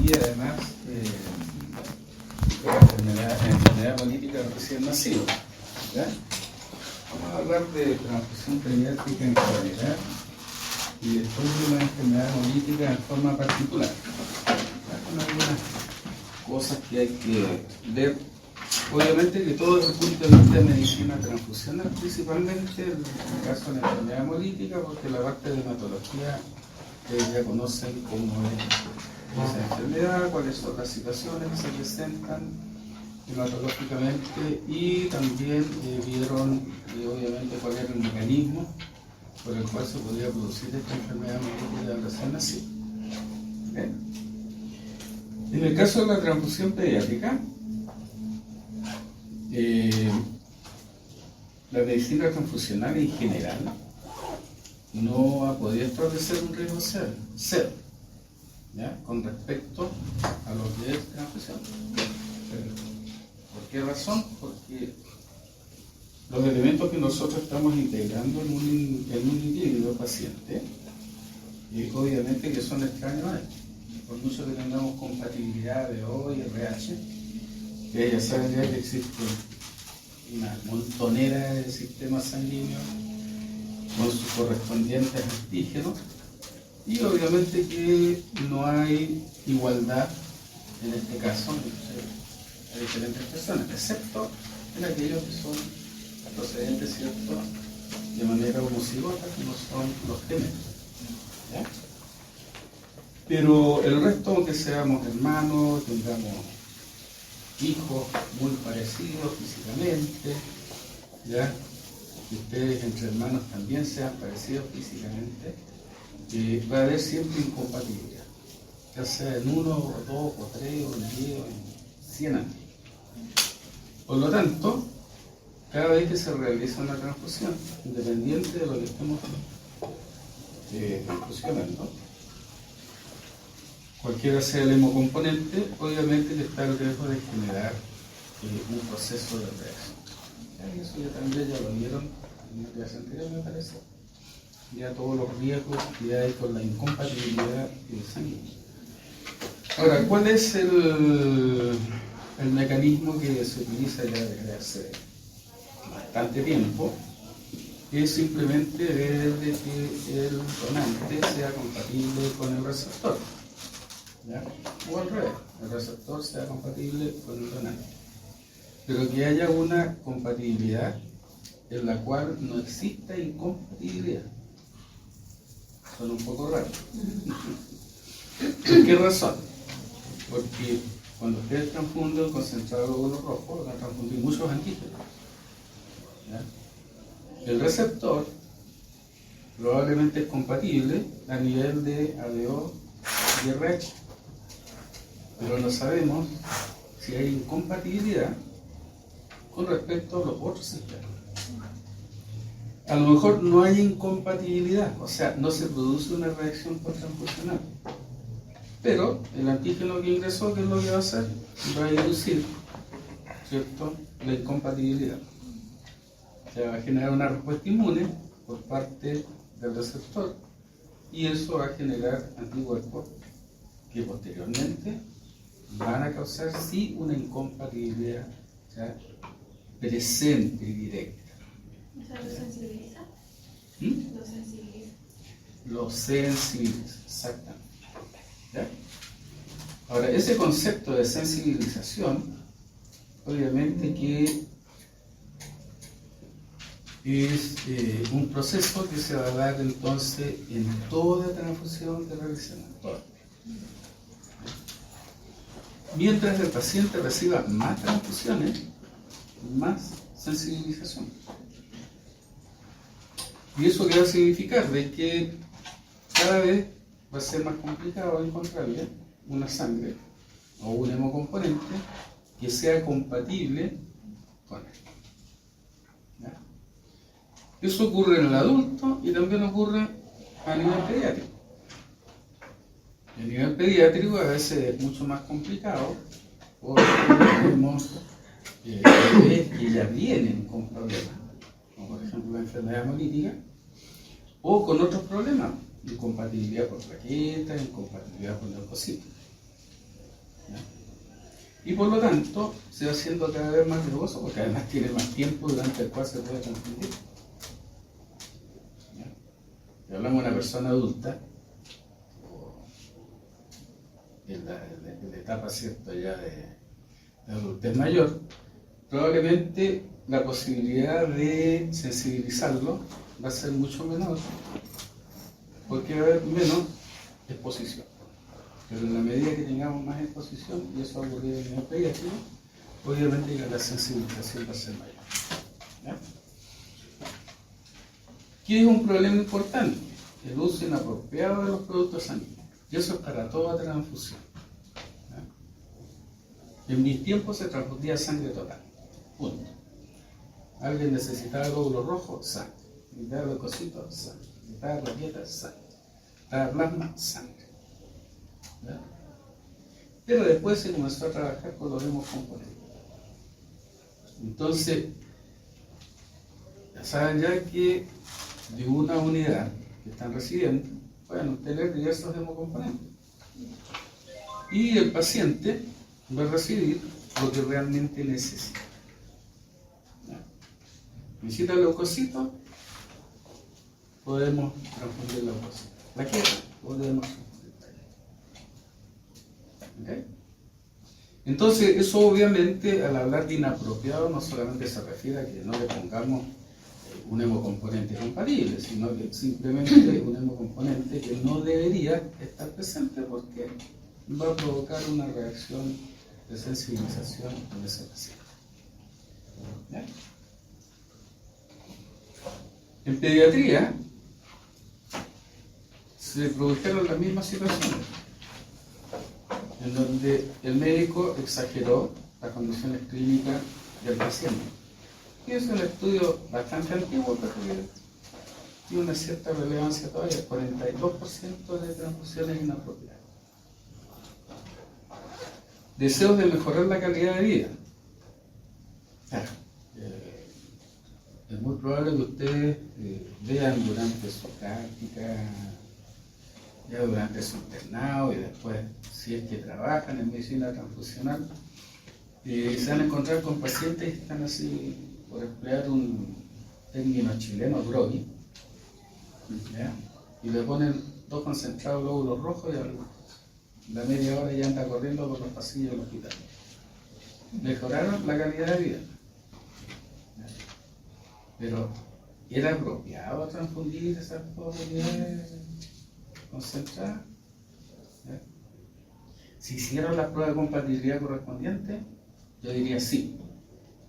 y además enfermedad política recién nacido. ¿Ya? Vamos a hablar de transfusión pediátrica en general y después de una enfermedad política en forma particular. Con algunas cosas que hay que ver. Obviamente que todo desde el punto de vista de medicina transfusional, principalmente en el caso de la enfermedad hemolítica, porque la parte de hematología ya conocen cómo es esa enfermedad, cuáles son las situaciones que se presentan hematológicamente y también vieron obviamente cuál era el mecanismo por el cual se podía producir esta enfermedad hemolítica recién nacida. En el caso de la transfusión pediátrica, la medicina transfusional en general no ha podido establecer un riesgo cero, ¿ya? Con respecto a los de transfusión. ¿Por qué razón? Porque los elementos que nosotros estamos integrando en un individuo paciente, obviamente que son extraños a él. Por mucho que tengamos compatibilidad de O y RH, que ya saben ya que existe una montonera de sistemas sanguíneos con sus correspondientes antígenos y obviamente que no hay igualdad en este caso entre diferentes personas, excepto en aquellos que son procedentes, ¿cierto?, de manera homocigota, como son los gemelos. ¿Ya? Pero el resto, aunque seamos hermanos, tengamos hijos muy parecidos físicamente, ¿ya? Que ustedes entre hermanos también sean parecidos físicamente, va a haber siempre incompatibilidad, ya sea en 1 o 2 o 3 o en 10 o en 100 años. Por lo tanto, cada vez que se realiza una transfusión, independiente de lo que estemos transfusionando, cualquiera sea el hemocomponente, obviamente que está el riesgo de generar un proceso de reacción. Y eso ya también ya lo vieron en la clase anterior, me parece. Ya todos los riesgos que hay con la incompatibilidad sanguínea. Ahora, ¿cuál es el mecanismo que se utiliza ya desde hace bastante tiempo? Es simplemente ver de que el donante sea compatible con el receptor. ¿Ya? O al revés, el receptor sea compatible con el donante. Pero que haya una compatibilidad en la cual no exista incompatibilidad. Son un poco raros. ¿Por qué razón? Porque cuando ustedes transfunden un concentrado de glóbulos rojos, van a transfundir muchos antígenos. ¿Ya? El receptor probablemente es compatible a nivel de ADO y RH, pero no sabemos si hay incompatibilidad con respecto a los otros sistemas. A lo mejor no hay incompatibilidad, o sea, no se produce una reacción transfusional, pero el antígeno que ingresó, ¿qué es lo que va a hacer? Va a inducir, ¿cierto?, la incompatibilidad. O sea, va a generar una respuesta inmune por parte del receptor y eso va a generar anticuerpos que posteriormente van a causar sí una incompatibilidad, ¿ya?, presente y directa. ¿Eso lo sensibiliza? ¿Mm? Lo sensibiliza. Lo sensibiliza, exactamente. ¿Ya? Ahora, ese concepto de sensibilización, obviamente que es un proceso que se va a dar entonces en toda transfusión que realizamos. Mientras el paciente reciba más transfusiones, más sensibilización. ¿Y eso qué va a significar? De que cada vez va a ser más complicado encontrarle una sangre o un hemocomponente que sea compatible con él. ¿Ya? Eso ocurre en el adulto y también ocurre a nivel pediátrico. A nivel pediátrico a veces es mucho más complicado porque tenemos bebés que ya vienen con problemas, como por ejemplo la enfermedad hemolítica, o con otros problemas, incompatibilidad por plaquetas, incompatibilidad por leucocitos. ¿Ya? Y por lo tanto se va haciendo cada vez más riesgoso porque además tiene más tiempo durante el cual se puede confundir. ¿Ya? Si hablamos de una persona adulta, en la etapa, ¿cierto?, ya de adultez mayor, probablemente la posibilidad de sensibilizarlo va a ser mucho menor porque va a haber menos exposición. Pero en la medida que tengamos más exposición, y eso ha ocurrido en el pediátrico, obviamente que la sensibilización va a ser mayor. ¿Ya? ¿Qué es un problema importante? El uso inapropiado de los productos sanguíneos. Y eso es para toda transfusión. ¿Ya? En mis tiempos se transfundía sangre total. Punto. Alguien necesitaba glóbulos rojos, sangre. Necesitaba leucocitos, sangre. Necesitaba plaquetas, sangre. Necesitaba plasma, sangre. ¿Ya? Pero después se comenzó a trabajar con los hemocomponentes. Entonces, ya saben ya que de una unidad que están recibiendo pueden obtener diversos hemocomponentes. Y el paciente va a recibir lo que realmente necesita. ¿Ya? Necesita leucocitos, podemos transfundir leucocitos. Plaquetas, podemos transfundir plaquetas. ¿Okay? Entonces, eso obviamente al hablar de inapropiado no solamente se refiere a que no le pongamos un hemocomponente compatible, sino que simplemente un hemocomponente que no debería estar presente porque va a provocar una reacción de sensibilización en ese paciente. ¿Ya? En pediatría se produjeron las mismas situaciones, en donde el médico exageró las condiciones clínicas del paciente. Y es un estudio bastante antiguo, pero que tiene una cierta relevancia todavía, 42% de transfusiones inapropiadas. Deseos de mejorar la calidad de vida. Claro, es muy probable que ustedes vean durante su práctica, ya durante su internado y después, si es que trabajan en medicina transfusional, se van a encontrar con pacientes que están así, por emplear un término chileno, groggy, ¿ya? Y le ponen 2 concentrados glóbulos rojos y algo. La media hora ya anda corriendo por los pasillos del hospital. Mejoraron la calidad de vida. ¿Ya? Pero, ¿era apropiado transfundir esas 2 unidades concentradas? ¿Ya? Si hicieron la prueba de compatibilidad correspondiente, yo diría sí.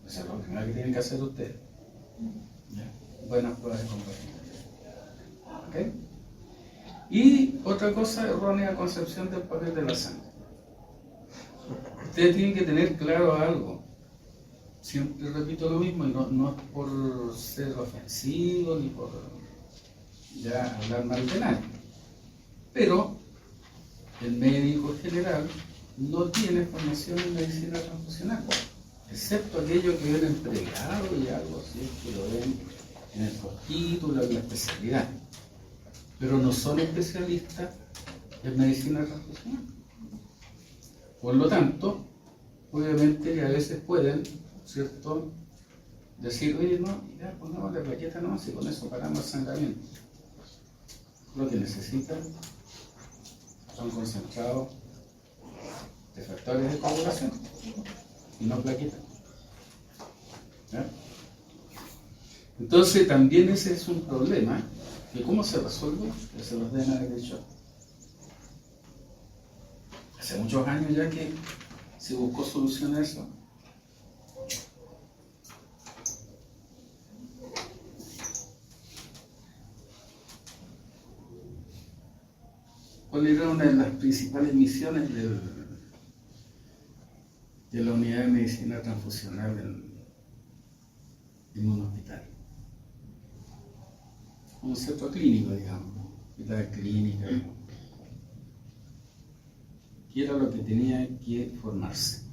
Eso es lo primero que tienen que hacer ustedes. ¿Ya? Buenas pruebas de compatibilidad. ¿Okay? Y otra cosa, errónea concepción del papel de la sangre. Ustedes tienen que tener claro algo. Siempre repito lo mismo, y no es por ser ofensivo ni por ya hablar mal de nadie. Pero el médico general no tiene formación en medicina transfusional, excepto aquellos que ven en pregrado y algo así, que lo ven en el postítulo, en la especialidad. Pero no son especialistas en medicina transfusional. Por lo tanto, obviamente que a veces pueden, ¿cierto?, decir, oye, no, ya pongamos la plaqueta nomás y con eso paramos el sangramiento. Lo que necesitan son concentrados de factores de coagulación y no plaquetas. ¿Ya? Entonces también ese es un problema, que cómo se resuelve, que se los den a derecho. Hace muchos años ya que se buscó solución a eso. ¿Cuál era una de las principales misiones de la unidad de medicina transfusional en un hospital? Un centro clínico, digamos, hospital clínica, que era lo que tenía que formarse.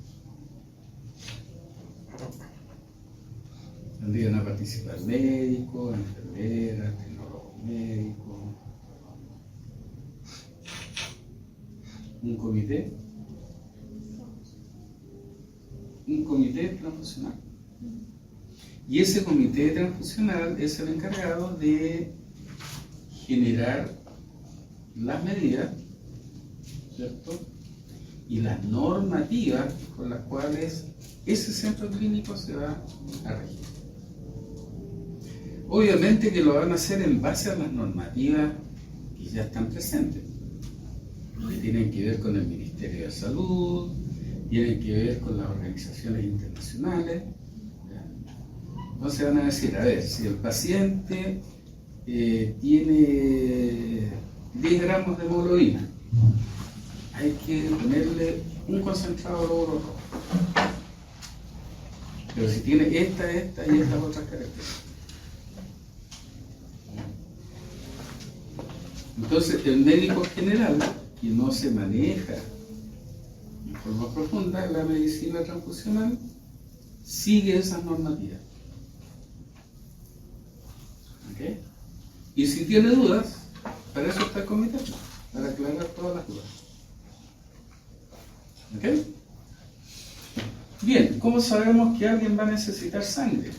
Tendrían a participar médicos, enfermeras, tecnólogos médicos, un comité un comité transfusional. Y ese comité transfusional es el encargado de generar las medidas, ¿cierto? Y las normativas con las cuales ese centro clínico se va a regir. Obviamente que lo van a hacer en base a las normativas que ya están presentes, que tienen que ver con el Ministerio de Salud, tienen que ver con las organizaciones internacionales. Entonces van a decir, a ver, si el paciente tiene 10 gramos de hemoglobina, hay que ponerle un concentrado de glóbulos rojos. Pero si tiene esta y estas otras características. Entonces el médico general, que no se maneja en forma profunda la medicina transfusional, sigue esas normativas. ¿Okay? Y si tiene dudas, para eso está el comité, para aclarar todas las dudas. ¿Ok? Bien, ¿cómo sabemos que alguien va a necesitar sangre?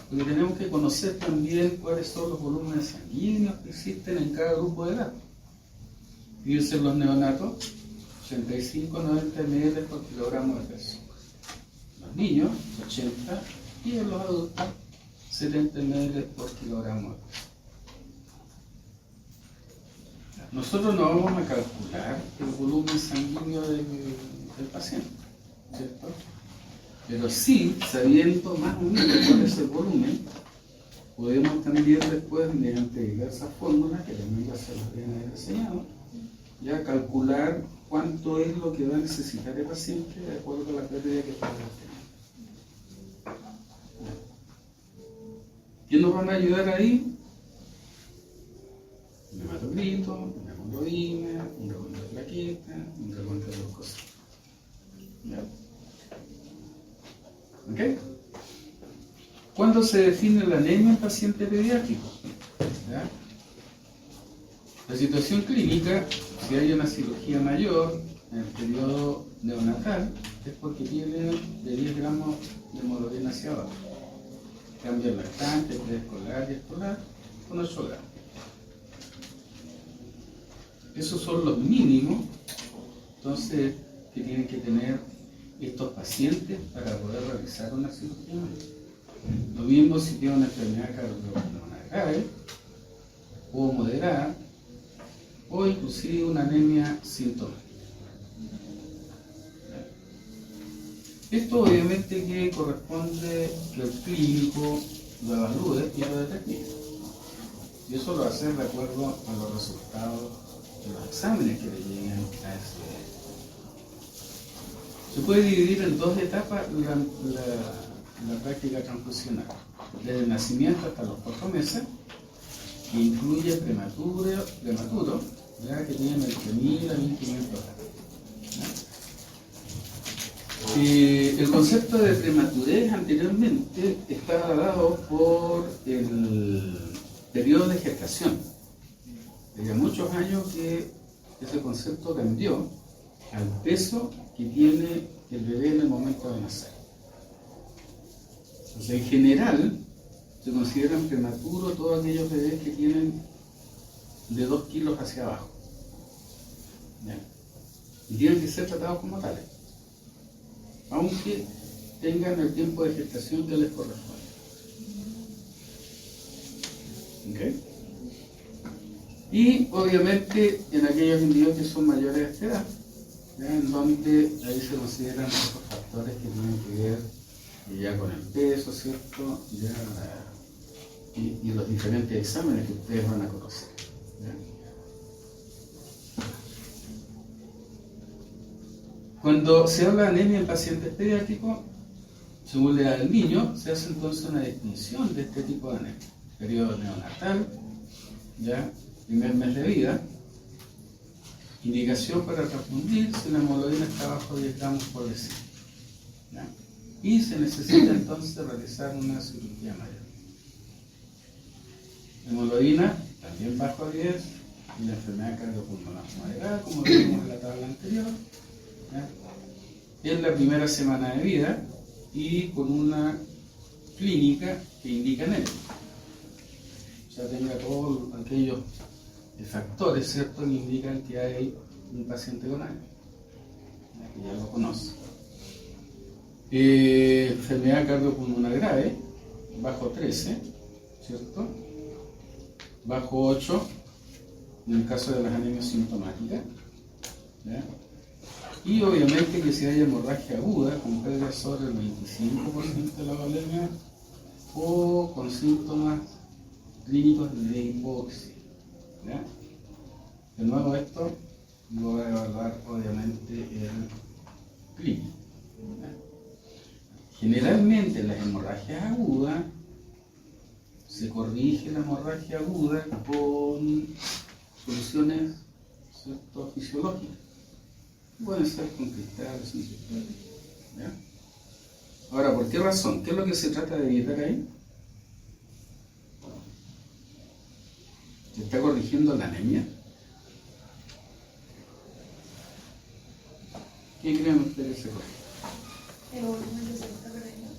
Porque tenemos que conocer también cuáles son los volúmenes sanguíneos que existen en cada grupo de edad. Fíjense, los neonatos, 85-90 ml por kilogramo de peso. Los niños, 80, y en los adultos, 70 ml por kilogramo de peso. Nosotros no vamos a calcular el volumen sanguíneo del paciente, ¿cierto? Pero sí, sabiendo más o menos cuál es el volumen, podemos también después, mediante diversas fórmulas, que también ya se las deben haber enseñado, ya calcular cuánto es lo que va a necesitar el paciente de acuerdo a la pérdida que está teniendo. ¿Quién nos van a ayudar ahí? Un hematocrito, una hemoglobina, un recuento de plaquetas, un recuento de glucosa. ¿Ya? ¿Ok? ¿Cuándo se define la anemia en paciente pediátrico? ¿Ya? La situación clínica, si hay una cirugía mayor en el periodo neonatal, es porque tiene de 10 gramos de hemoglobina hacia abajo. Cambio lactante, preescolar y escolar, con 8 gramos. Esos son los mínimos, entonces, que tienen que tener estos pacientes para poder realizar una cirugía mayor. Lo mismo si tiene una enfermedad cardiovascular grave o moderada, o inclusive una anemia sintomática. Esto obviamente que corresponde que el clínico lo evalúe y lo determine. Y eso lo hace de acuerdo a los resultados de los exámenes que le lleguen a ese. Se puede dividir en dos etapas la práctica transfusional. Desde el nacimiento hasta los 4 meses, que incluye prematuro, ya que tienen entre 1000 a 1500 gramos. El concepto de prematurez anteriormente estaba dado por el periodo de gestación. Hace muchos años que ese concepto cambió al peso que tiene el bebé en el momento de nacer. Entonces, en general, se consideran prematuros todos aquellos bebés que tienen de 2 kilos hacia abajo. ¿Ya? Y tienen que ser tratados como tales, aunque tengan el tiempo de gestación que les corresponde. ¿Okay? Y obviamente en aquellos individuos que son mayores de esta edad, ¿ya? En donde ahí se consideran otros factores que tienen que ver ya con el peso, ¿cierto? Ya, y los diferentes exámenes que ustedes van a conocer. ¿Ya? Cuando se habla de anemia en pacientes pediátricos, según la edad del niño, se hace entonces una distinción de este tipo de anemia. Periodo neonatal, ya, primer mes de vida, indicación para transfundir si la hemoglobina está bajo 10 gramos por decilitro. Y se necesita entonces realizar una cirugía mayor. Hemoglobina también bajo 10, y la enfermedad cardiopulmonar moderada, como vimos en la tabla anterior, ¿ya? en la primera semana de vida y con una clínica que indica anemia. O sea, tenga todos aquellos factores, ¿cierto?, que indican que hay un paciente con anemia, que ya lo conoce. Enfermedad cardiopulmonar grave, bajo 13, ¿cierto? Bajo 8 en el caso de las anemias sintomáticas, ¿ya? Y obviamente que si hay hemorragia aguda con pérdida sobre el 25% de la volemia o con síntomas clínicos de hipoxia, ¿ya? De nuevo esto lo va a evaluar obviamente el clínico, ¿ya? Generalmente las hemorragias agudas se corrige la hemorragia aguda con soluciones, ¿cierto?, fisiológicas. Pueden ser con cristales, ¿ya? Ahora, ¿por qué razón? ¿Qué es lo que se trata de evitar ahí? ¿Se está corrigiendo la anemia? ¿Qué creen ustedes que se corrige? El volumen que se está perdiendo.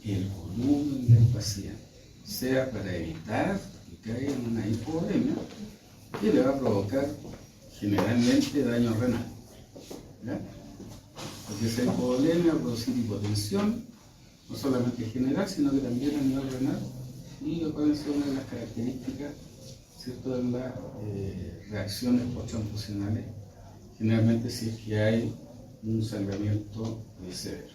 El volumen del paciente, sea para evitar que caiga en una hipovolemia que le va a provocar generalmente daño renal, ¿ya? Porque esa hipovolemia va a producir hipotensión, no solamente general, sino que también a nivel renal, y puede ser una de las características, ¿cierto?, de las reacciones posttransfusionales, generalmente si es que hay un sangramiento severo.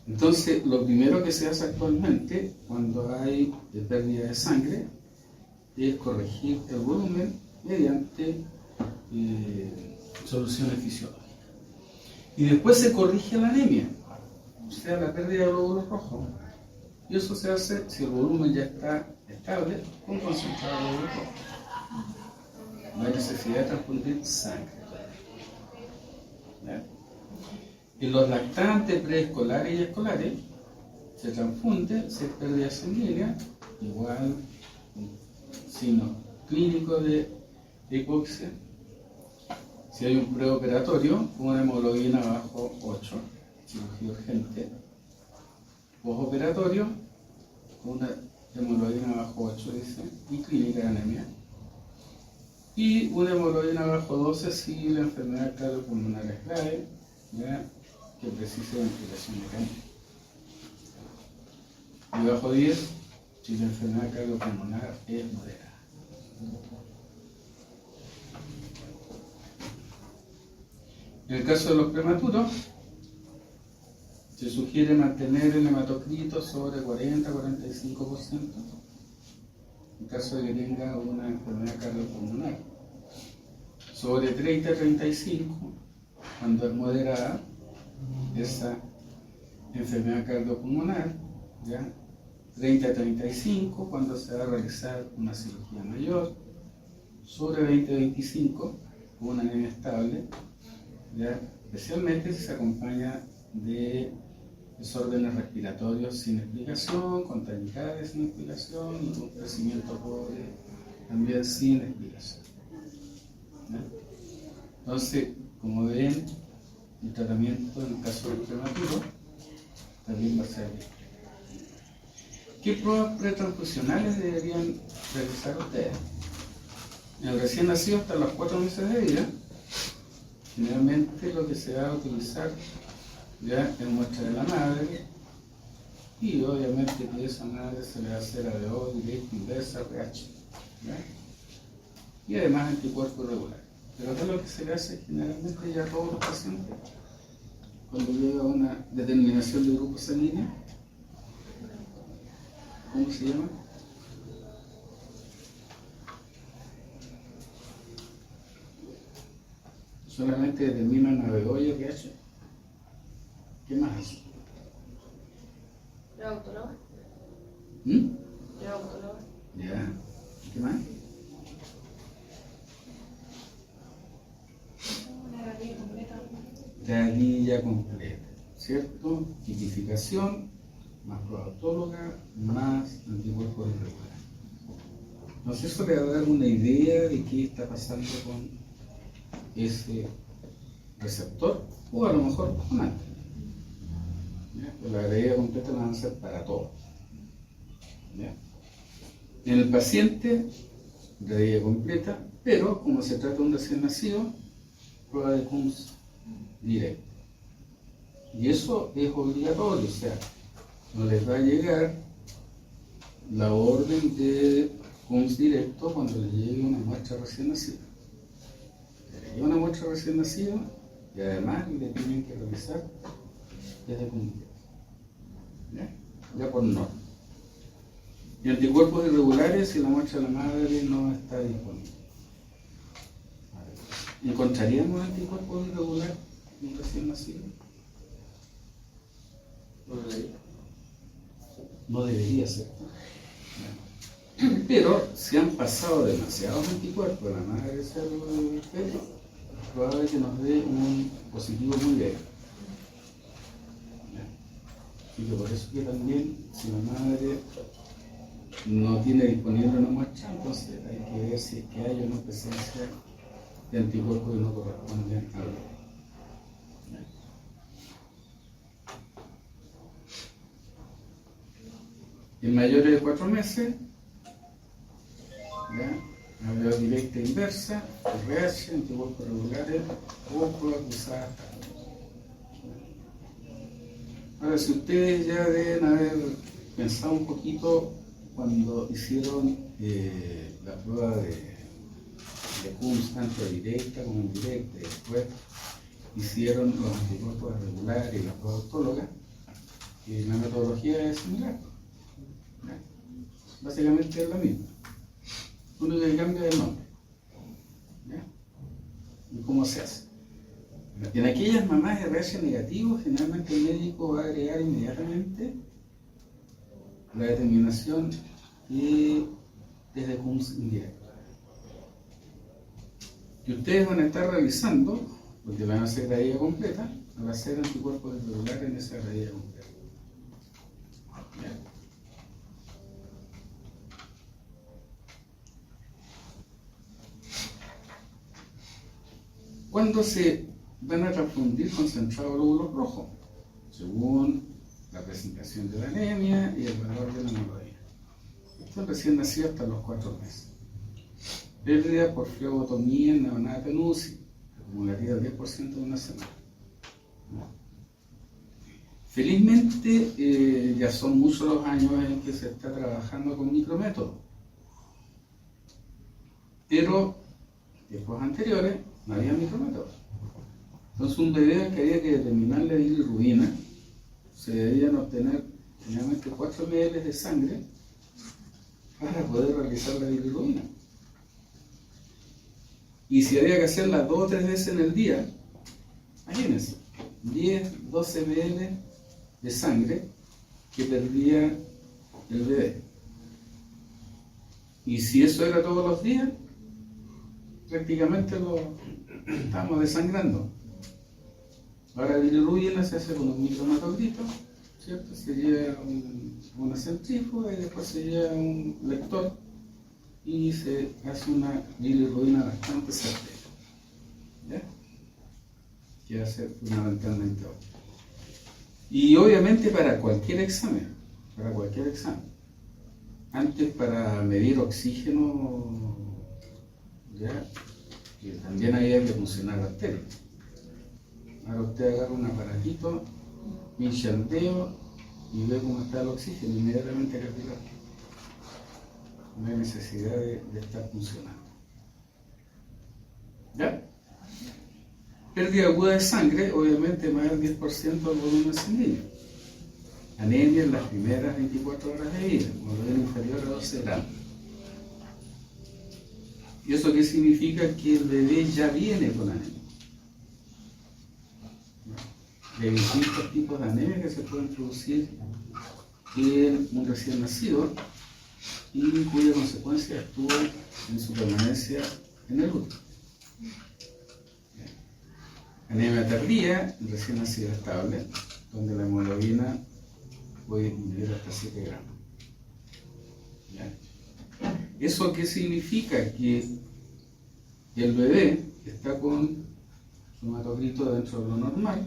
Entonces, lo primero que se hace actualmente cuando hay pérdida de sangre es corregir el volumen mediante soluciones fisiológicas. Y después se corrige la anemia, o sea, la pérdida de glóbulos rojos. Y eso se hace si el volumen ya está estable con concentrado de glóbulos rojos. No hay necesidad de transfundir sangre. ¿Ya? En los lactantes preescolares y escolares se transfunde, se pérdida sanguínea, igual signo clínico de hipoxia. Si hay un preoperatorio, una hemoglobina bajo 8, cirugía urgente. Postoperatorio, una hemoglobina bajo 8, dice, y clínica de anemia. Y una hemoglobina bajo 12 si la enfermedad cardiopulmonar es grave, ¿ya?, que precisa ventilación mecánica. Y bajo 10 si la enfermedad cardiopulmonar es moderada. En el caso de los prematuros, se sugiere mantener el hematocrito sobre 40-45%, en caso de que tenga una enfermedad cardiopulmonar. Sobre 30-35%, cuando es moderada esa enfermedad cardiopulmonar, ¿ya? 30-35% cuando se va a realizar una cirugía mayor. Sobre 20-25%, una anemia estable, ¿ya?, especialmente si se acompaña de desórdenes respiratorios sin explicación, con taquicardia sin explicación y con crecimiento pobre también sin explicación, ¿ya? Entonces, como ven, el tratamiento en el caso del prematuro también va a ser bien. ¿Qué pruebas pretransfusionales deberían realizar ustedes? En el recién nacido hasta los 4 meses de vida, generalmente lo que se va a utilizar ya es muestra de la madre, y obviamente que esa madre se le va a hacer ADO, directo, inversa, RH, ¿ya? Y además anticuerpos regulares. Pero ¿qué es lo que se le hace generalmente ya a todos los pacientes cuando llega una determinación de grupo sanguíneo? ¿Cómo se llama? Solamente determinan ADO y RH. ¿Qué más hace? La autóloga. La autóloga. Ya. ¿Qué más? Una galería completa. Galería completa, ¿cierto? Tipificación, más prueba autóloga, más anticuerpos irregulares. Entonces eso le va a dar una idea de qué está pasando con ese receptor o a lo mejor donante. Pues la gravidad completa la van a hacer para todos. ¿Ya? En el paciente, gravidad completa, pero como se trata de un recién nacido, prueba de Coombs directa. Y eso es obligatorio, o sea, no les va a llegar la orden de Coombs directo cuando les llegue una muestra recién nacida. Les llega una muestra recién nacida y además le tienen que realizar desde Coombs directo. Ya por norma. Y anticuerpos irregulares si la muestra de la madre no está disponible. ¿Encontraríamos anticuerpos irregulares en un recién nacido? No debería ser. Pero si han pasado demasiados anticuerpos de la madre hacia el feto, es probable que nos dé un positivo muy leve. Y que por eso que también, si la madre no tiene disponible una muestra, entonces hay que ver si es que hay o no presencia de anticuerpos que no corresponden al bebé. En mayores de 4 meses, la prueba directa e inversa, RH, anticuerpos regulares o prueba cruzada. Ahora, si ustedes ya deben haber pensado un poquito cuando hicieron la prueba de Coombs, tanto directa como indirecta, y después hicieron los anticuerpos regulares y la prueba autóloga, la metodología es similar. Básicamente es la misma. Uno le cambia el nombre. ¿Ya? ¿Y cómo se hace? En aquellas mamás RH negativos, generalmente el médico va a agregar inmediatamente la determinación y desde Coombs indirecto. Que ustedes van a estar realizando, porque van a hacer gravidad completa, van a hacer anticuerpos irregulares en esa gravidad completa. ¿Ya? ¿Cuándo se van a transfundir concentrado glóbulos rojos? Según la presentación de la anemia y el valor de la hemoglobina. Esto es recién nacido hasta los 4 meses. Pérdida por flebotomía en neonato en UCI, acumularía el 10% en una semana. Felizmente ya son muchos los años en que se está trabajando con micrométodos. Pero tiempos anteriores no había micrométodos. Entonces un bebé al que había que determinar la bilirrubina, se debían obtener generalmente 4 ml de sangre para poder realizar la bilirrubina. Y si había que hacerla 2 o 3 veces en el día, imagínense, 10, 12 ml de sangre que perdía el bebé. Y si eso era todos los días, prácticamente lo estamos desangrando. Ahora la bilirrubina se hace con un microhematogrito, ¿cierto? Se lleva una centrífuga y después se lleva un lector y se hace una bilirrubina bastante certera. ¿Ya? Que va a ser fundamentalmente hoy. Y obviamente para cualquier examen, antes para medir oxígeno, ¿ya? Que también había que funcionar la arteria. Ahora usted agarra un aparatito, pincha el dedo y ve cómo está el oxígeno, inmediatamente respirar. No hay necesidad de estar funcionando. ¿Ya? Pérdida aguda de sangre, obviamente más del 10% del volumen sanguíneo. Anemia en las primeras 24 horas de vida, hemoglobina inferior a 12 gramos. ¿Y eso qué significa? Que el bebé ya viene con anemia. De distintos tipos de anemia que se pueden producir en un recién nacido y cuya consecuencia actúa en su permanencia en el útero. Anemia tardía, recién nacido estable, donde la hemoglobina puede disminuir hasta 7 gramos. ¿Ya? ¿Eso qué significa? Que el bebé está con su hematocrito dentro de lo normal,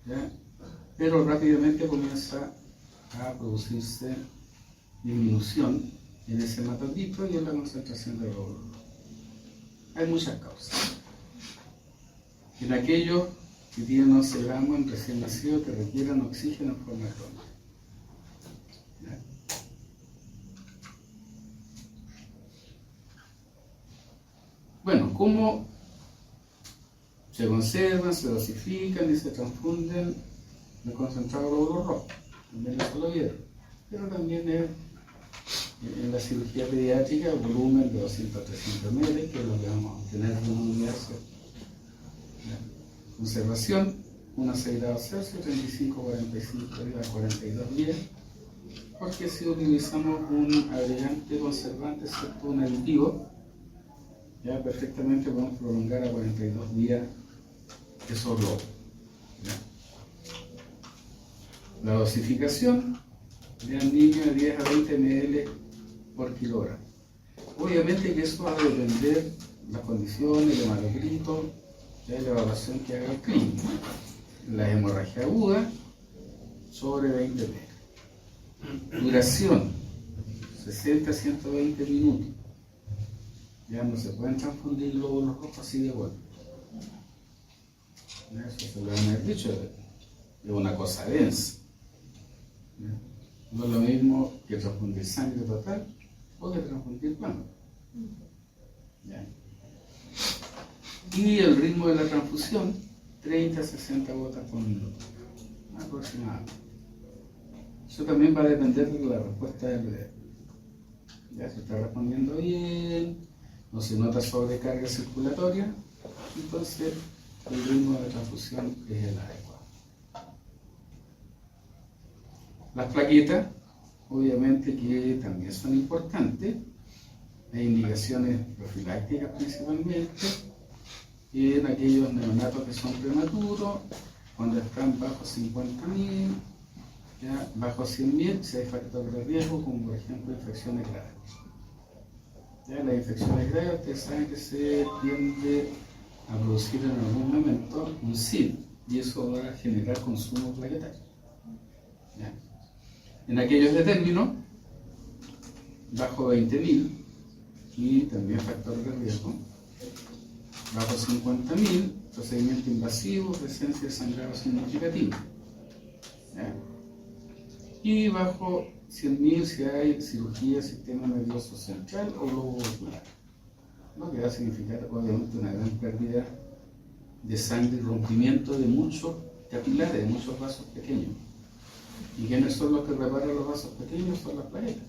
¿ya? Pero rápidamente comienza a producirse disminución en ese hematocrito y en la concentración de glóbulos rojos. Hay muchas causas. En aquellos que tienen 11 gramos en recién nacido que requieran oxígeno en forma crónica. ¿Ya? Bueno, ¿cómo se conservan, se dosifican y se transfunden los concentrados de glóbulos rojos? También eso lo vieron. Pero también es en la cirugía pediátrica el volumen de 200 a 300 ml, que es lo que vamos a tener en una unidad. Conservación, 1 a 6 grados Celsius, 35-45 días, 42 días, porque si utilizamos un agregante conservante, excepto un aditivo, ya perfectamente podemos prolongar a 42 días esos globos. La dosificación de un niño de 10 a 20 ml por kilogramo. Obviamente que eso va a depender de las condiciones, el hematocrito, la evaluación que haga el clínico. La hemorragia aguda, sobre 20 ml. Duración, 60 a 120 minutos. Ya no se pueden transfundir glóbulos rojos así de golpe. Eso se lo han haber dicho, es una cosa densa. No es lo mismo que transfundir sangre total o que transfundir plasma. Y el ritmo de la transfusión, 30 a 60 gotas por minuto, aproximadamente. Eso también va a depender de la respuesta del bebé. Ya se está respondiendo bien, no se nota sobrecarga circulatoria, entonces el ritmo de transfusión es el adecuado. Las plaquetas, obviamente que también son importantes, hay indicaciones profilácticas principalmente, en aquellos neonatos que son prematuros, cuando están bajo 50.000, ya bajo 100.000, si hay factores de riesgo, como por ejemplo infecciones graves. Ya, las infecciones graves, ustedes saben que se tiende a producir en algún momento un SID, y eso va a generar consumo plaquetario. ¿Ya? En aquellos de término, bajo 20.000, y también factor de riesgo, bajo 50.000, procedimiento invasivo, presencia de sangrado significativo. ¿Ya? Y bajo 100.000 si hay cirugía del sistema nervioso central o globo ocular, lo que va a significar obviamente una gran pérdida de sangre y rompimiento de muchos capilares, de muchos vasos pequeños. ¿Y quiénes son los que reparan los vasos pequeños? Son las plaquetas.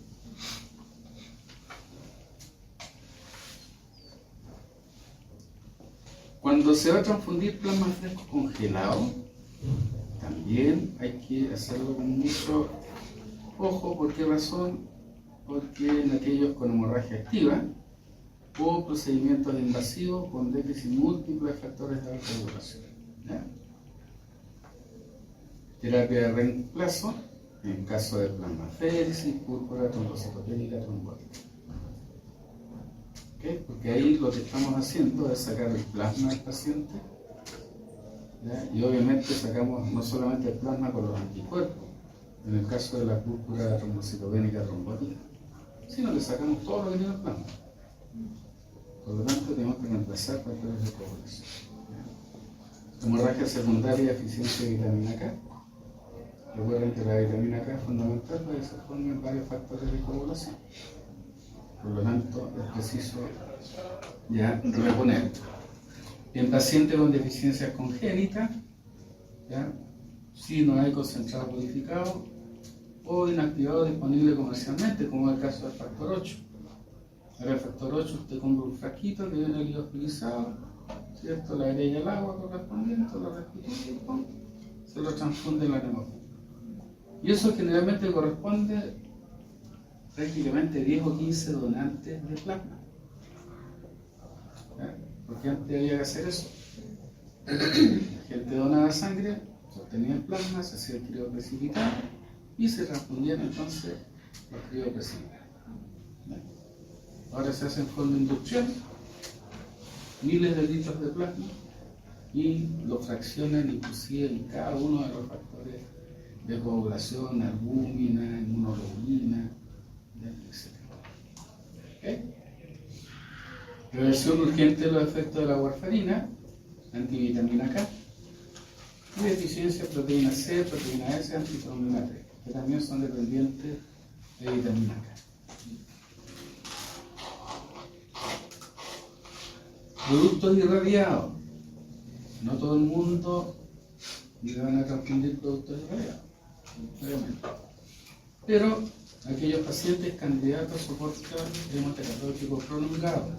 Cuando se va a transfundir plasma fresco congelado, también hay que hacerlo con mucho ojo. ¿Por qué razón? Porque en aquellos con hemorragia activa o procedimientos invasivos con déficit múltiples de factores de alta duración. Terapia de reemplazo en caso de plasmaféresis, púrpura trombocitopénica trombótica. ¿Okay? Porque ahí lo que estamos haciendo es sacar el plasma del paciente, ¿ya? Y obviamente sacamos no solamente el plasma con los anticuerpos, en el caso de la púrpura trombocitopénica trombótica, sino que sacamos todo lo que tiene el plasma. Por lo tanto, tenemos que reemplazar factores de coagulación. Hemorragia secundaria, deficiencia de vitamina K. Recuerden que la vitamina K es fundamental para que se formen varios factores de coagulación. Por lo tanto, es preciso ya reponer. En pacientes con deficiencias congénitas, ¿ya? Si no hay concentrado purificado o inactivado disponible comercialmente, como es el caso del factor 8. Ahora el factor 8 usted compra un frasquito que viene liofilizado, ¿cierto? Le agrega el agua correspondiente, lo restituye y se lo transfunde en la hemorragia. Y eso generalmente corresponde prácticamente 10 o 15 donantes de plasma. ¿Ya? Porque antes había que hacer eso. La gente donaba sangre, se obtenía el plasma, se hacía el crío precipitado y se transfundían entonces los críos precipitados. Ahora se hace en forma de inducción, miles de litros de plasma, y lo fraccionan inclusive en cada uno de los factores de coagulación, albúmina, inmunoglobulina, etc. ¿Okay? Reversión urgente de los efectos de la warfarina, antivitamina K, y deficiencia de proteína C, proteína S, antivitamina 3, que también son dependientes de vitamina K. Productos irradiados. No todo el mundo le van a transfundir productos irradiados, obviamente. Pero aquellos pacientes candidatos a soporte hemoterapéutico prolongado,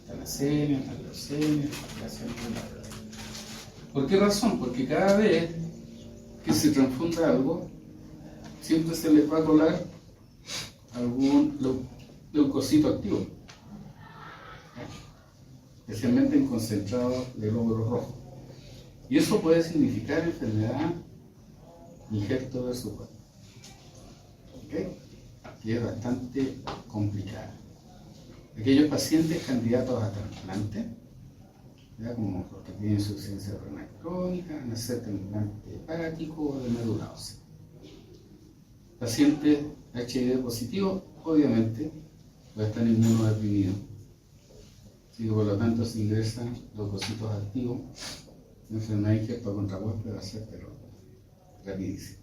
talasemia, leucemia, farmacia. ¿Por qué razón? Porque cada vez que se transfunda algo, siempre se les va a colar algún leucocito activo, especialmente en concentrado de glóbulos rojos. Y eso puede significar enfermedad injerto de azúcar, ¿okay? Y es bastante complicada. Aquellos pacientes candidatos a trasplante, ¿ya? Como los que tienen insuficiencia renal crónica, van a ser trasplante hepático o de médula ósea. Pacientes HIV positivo, obviamente, va a estar inmunodeprimido. Así que por lo tanto, si ingresan leucocitos activos, la enfermedad injerto contra huésped va a ser pero rapidísimo.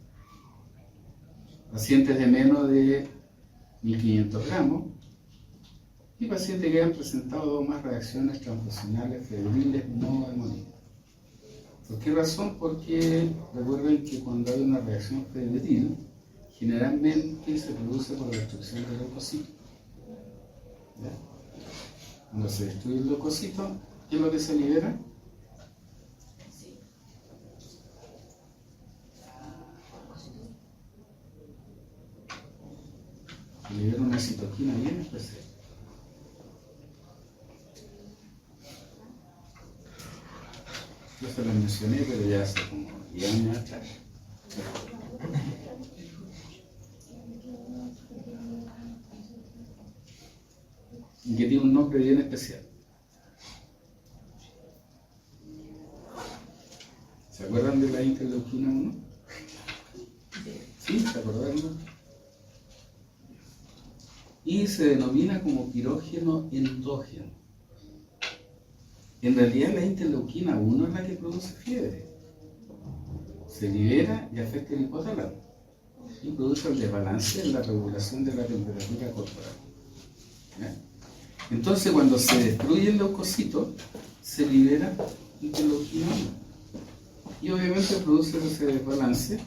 Pacientes de menos de 1500 gramos y pacientes que hayan presentado 2 o más reacciones transfusionales febriles no hemolíticas. ¿Por qué razón? Porque recuerden que cuando hay una reacción febril, generalmente se produce por destrucción del leucocito. ¿Ya? Cuando se destruye el leucocito, ¿qué es lo que se libera? Se libera una citoquina bien especial. Yo se lo mencioné, pero ya hace como 10 años atrás. Y que tiene un nombre bien especial. ¿Se acuerdan de la interleuquina 1? ¿Sí? ¿Se acordaron? Y se denomina como pirógeno endógeno. En realidad la interleuquina 1 es la que produce fiebre. Se libera y afecta el hipotálamo y produce el desbalance en la regulación de la temperatura corporal. ¿Ya? Entonces cuando se destruye el leucocito, se libera interleuquina 1. Y obviamente produce ese desbalance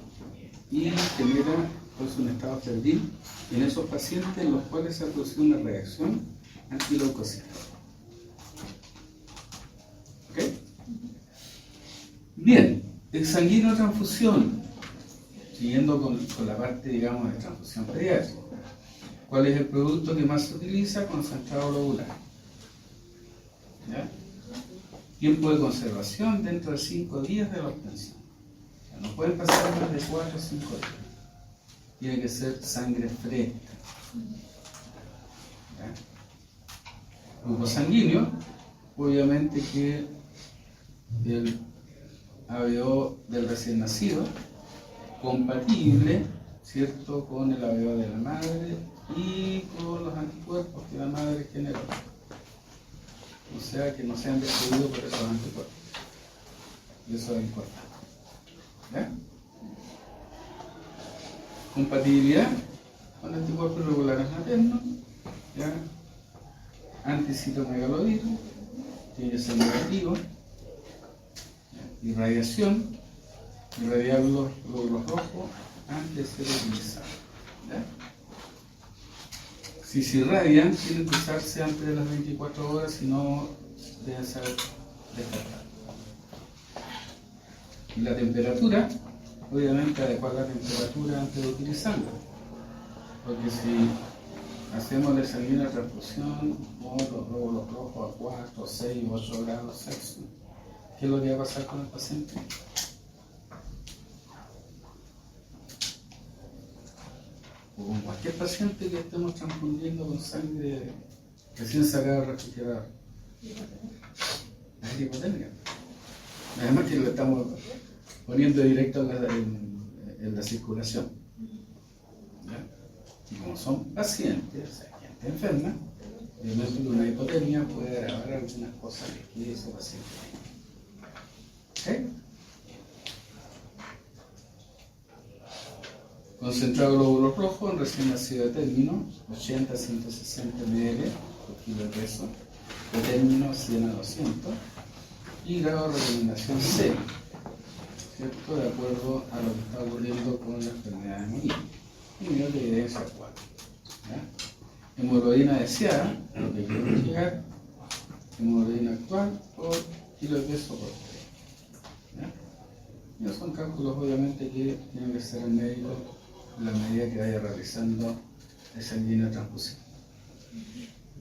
y genera pues, un estado febril en esos pacientes en los cuales se ha producido una reacción antileucocita. ¿Ok? Bien, exsanguíneo transfusión, siguiendo con la parte, digamos, de transfusión pediátrica. ¿Cuál es el producto que más se utiliza? Concentrado globular. ¿Ya? Tiempo de conservación dentro de 5 días de la obtención. O sea, no pueden pasar más de 4 o 5 días. Tiene que ser sangre fresca. ¿Ya? Grupo sanguíneo, obviamente que el ABO del recién nacido, compatible, ¿cierto?, con el ABO de la madre y con los anticuerpos que la madre generó. O sea, que no sean destruidos por esos anticuerpos. Y eso es importante. ¿Ya? Compatibilidad con anticuerpos regulares maternos. ¿Ya? Anticitomegalovir, tiene que ser negativo. ¿Ya? Irradiación, irradiar los glóbulos rojos antes de ser utilizado. ¿Ya? Si se irradian, tienen que usarse antes de las 24 horas, si no, deben ser descartados. Y la temperatura, obviamente adecuar la temperatura antes de utilizarlo. Porque si hacemos la sanguínea transfusión o los glóbulos rojos a 4, 6, 8 grados Celsius, ¿qué es lo que va a pasar con el paciente? O con cualquier paciente que estemos transfundiendo con sangre recién sacada del refrigerador. Es hipotermia. Además que lo estamos poniendo directo en la circulación. ¿Ya? Y como son pacientes, o sea, gente enferma, obviamente una hipotermia puede agravar algunas cosas que ese paciente tiene. ¿Ok? Concentrado glóbulos rojos en recién nacido de término, 80 a 160 ml por kilo de peso, de término 100 a 200, y grado de recomendación C, ¿cierto? De acuerdo a lo que está ocurriendo con la enfermedad de Morir. Y nivel de evidencia actual. ¿Ya? Hemoglobina deseada, a lo que quiero llegar, hemoglobina actual por kilo de peso por 3. ¿Ya? Y son cálculos obviamente que tienen que ser el médico en la medida que vaya realizando el sanguíneo de transfusión.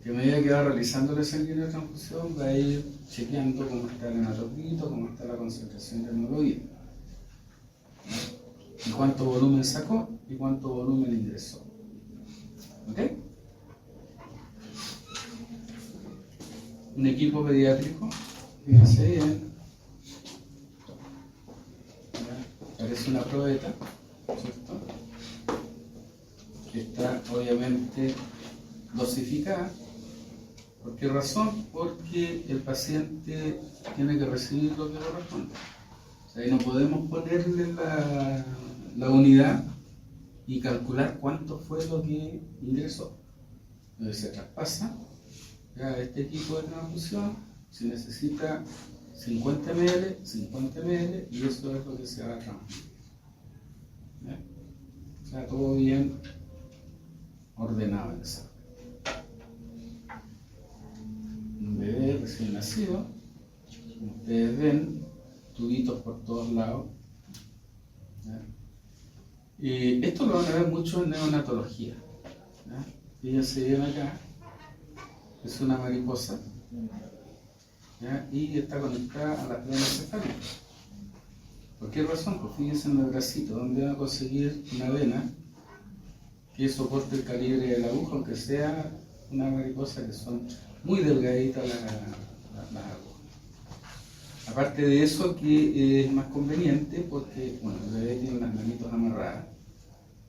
Que a medida que va realizando el sanguíneo de transfusión va a ir chequeando cómo está el hematocrito, cómo está la concentración de hemoglobina. Y cuánto volumen sacó y cuánto volumen ingresó. ¿Ok? Un equipo pediátrico, fíjense bien, parece una probeta, ¿cierto? Que está obviamente dosificada. ¿Por qué razón? Porque el paciente tiene que recibir lo que corresponde. O sea, y no podemos ponerle la unidad y calcular cuánto fue lo que ingresó. Entonces se traspasa ya este equipo de transfusión, se necesita 50 ml, 50 ml, y eso es lo que se va a transmitir. ¿Ya? O sea, todo bien ordenado en esa. Un bebé recién nacido, como ustedes ven, tubitos por todos lados. ¿Ya? Y esto lo van a ver mucho en neonatología. ¿Ya? Fíjense bien acá, es una mariposa, ¿ya? Y está conectada a las venas cefálicas. ¿Por qué razón? Pues fíjense en el bracito, donde van a conseguir una vena que soporte el calibre de la aguja, aunque sea una mariposa que son muy delgaditas las agujas. Aparte de eso, que es más conveniente porque, bueno, el bebé tiene las manitos amarradas,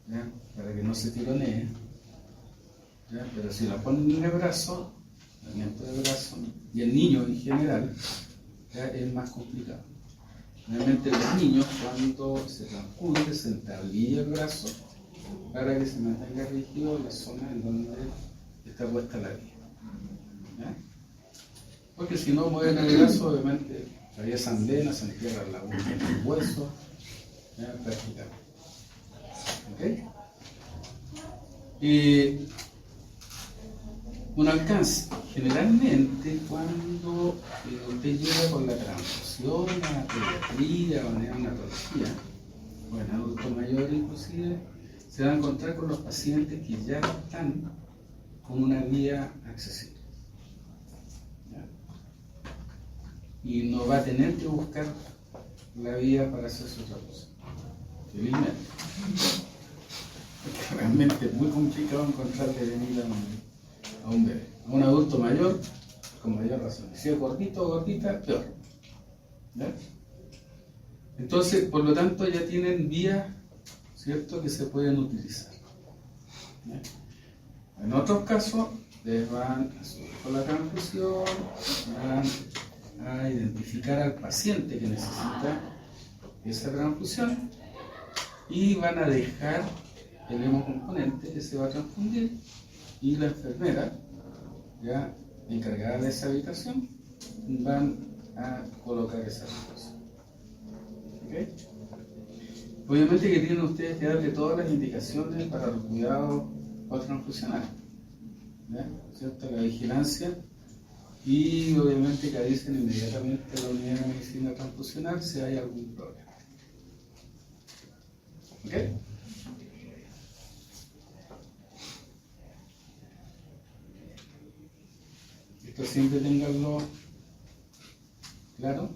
¿ya? Para que no se tironee, ¿ya? Pero si la ponen en el brazo, movimiento de brazo, y el niño en general, ¿ya? Es más complicado. Realmente los niños, cuando se transcurre, se entablilla el brazo para que se mantenga rígido la zona en donde está puesta la vía. ¿Ya? Porque si no mueven el brazo, obviamente atraviesan venas, se entierran la uña en el hueso, ¿ya? Prácticamente. ¿Ok? Un alcance. Generalmente cuando usted llega con la transfusión a pediatría o neonatología, o en adultos mayores inclusive, se va a encontrar con los pacientes que ya están con una vía accesible. ¿Ya? Y no va a tener que buscar la vía para hacer su transfusión. Felizmente. Porque realmente es muy complicado encontrarle venida a un bebé. A un adulto mayor, con mayor razón. Si es gordito o gordita, peor. ¿Ya? Entonces, por lo tanto, ya tienen vías, ¿cierto?, que se pueden utilizar. ¿Ya? En otros casos, les van a subir con la transfusión, van a identificar al paciente que necesita esa transfusión y van a dejar el hemocomponente que se va a transfundir y la enfermera, ya encargada de esa habitación, van a colocar esa transfusión. ¿Okay? Obviamente que tienen ustedes que darle todas las indicaciones para los cuidados transfusionales, ¿cierto? La vigilancia, y obviamente que avisen inmediatamente a la unidad de medicina transfusional si hay algún problema. ¿Ok? Esto siempre tenganlo claro.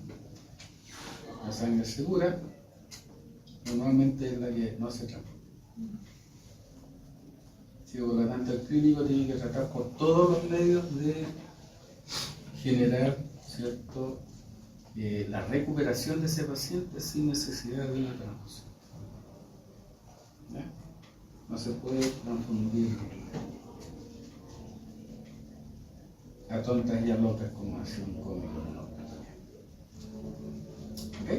La sangre segura normalmente es la que no se trata. Sí, por lo tanto, el clínico tiene que tratar por todos los medios de generar, ¿cierto?, la recuperación de ese paciente sin necesidad de una transfusión. ¿Ya? No se puede confundir a tontas y a locas, como decía un cómico. ¿Ok?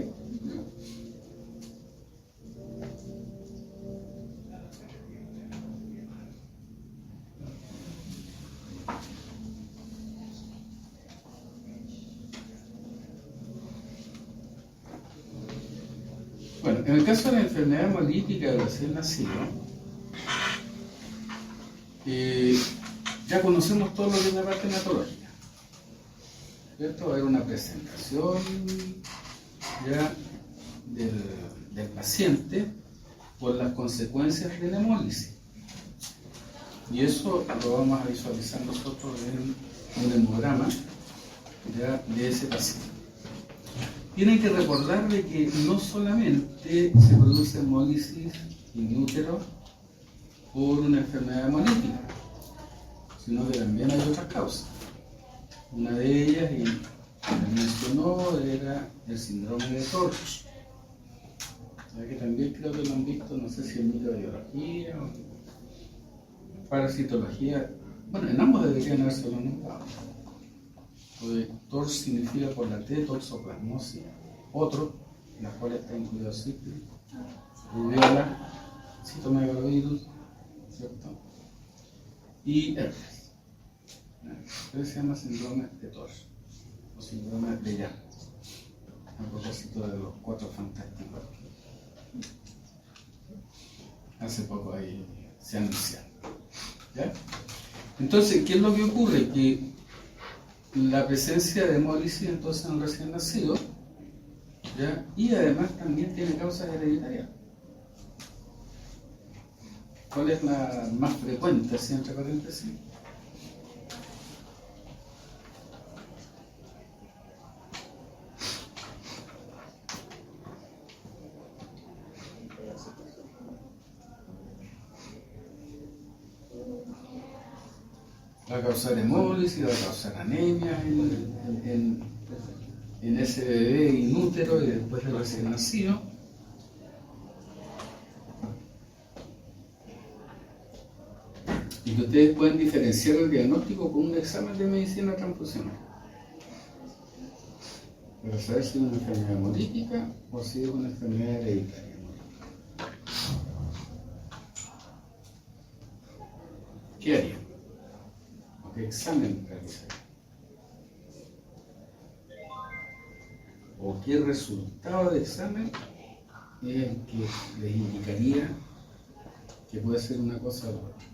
Bueno, en el caso de la enfermedad hemolítica del recién nacido, ya conocemos todo lo que es la parte hematológica, ¿cierto? Va a haber una presentación ya del paciente por las consecuencias de la hemólisis. Y eso lo vamos a visualizar nosotros en un hemograma ya de ese paciente. Tienen que recordar de que no solamente se produce hemólisis in útero por una enfermedad hemolítica, sino que también hay otras causas. Una de ellas, y me mencionó, era el síndrome de Torch, que también creo que lo han visto, no sé si en microbiología o parasitología. Bueno, en ambos deberían haberse nombrado. Torch significa por la T, toxoplasmosis, otro, en la cual está incluido sífilis, rubiola, citomegalovirus, ¿cierto? Y herpes. Entonces se llama síndrome de Torch o síndrome de Jan, a propósito de los 4 fantásticos. Hace poco ahí se anunciaron. ¿Ya? Entonces, ¿qué es lo que ocurre? Que la presencia de hemólisis entonces en un recién nacido, ¿ya? Y además también tiene causas hereditarias. ¿Cuál es la más frecuente, así entre paréntesis? Va a causar hemólisis, va a causar anemia en ese bebé inútero y después de recién nacido. Y que ustedes pueden diferenciar el diagnóstico con un examen de medicina transfusional para saber si es una enfermedad hemolítica o si es una enfermedad hereditaria. ¿Qué haría? ¿Qué examen realizaría? ¿O qué resultado de examen es el que les indicaría que puede ser una cosa o otra?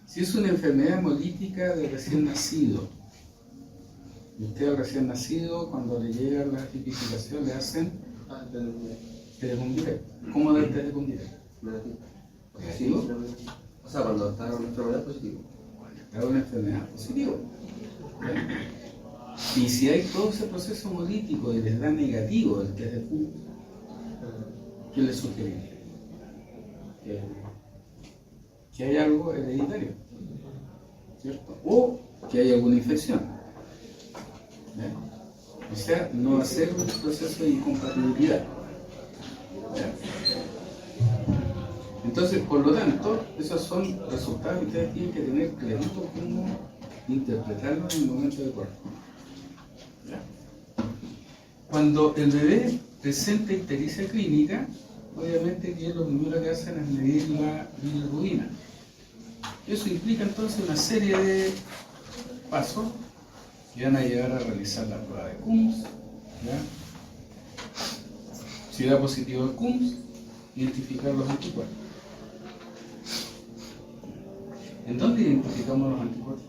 Si es una enfermedad hemolítica de recién nacido, y usted al recién nacido, cuando le llega la tipificación, le hacen Telecom. ¿Cómo da el Telecom? ¿Positivo? O sea, cuando está una enfermedad positiva. Está una enfermedad positiva. Y si hay todo ese proceso hemolítico y les da negativo el TDQ, ¿qué les sugeriría? Que hay algo hereditario, ¿cierto? O que hay alguna infección. ¿Ya? O sea, no va a ser un proceso de incompatibilidad. ¿Ya? Entonces, por lo tanto, esos son resultados que ustedes tienen que tener clarito cómo interpretarlos en el momento de corte. ¿Ya? Cuando el bebé presenta ictericia clínica, obviamente que lo primero que hacen es medir la bilirrubina. Eso implica entonces una serie de pasos que van a llegar a realizar la prueba de Coombs. ¿Ya? Si da positivo el Coombs, identificar los anticuerpos. ¿En dónde identificamos los anticuerpos?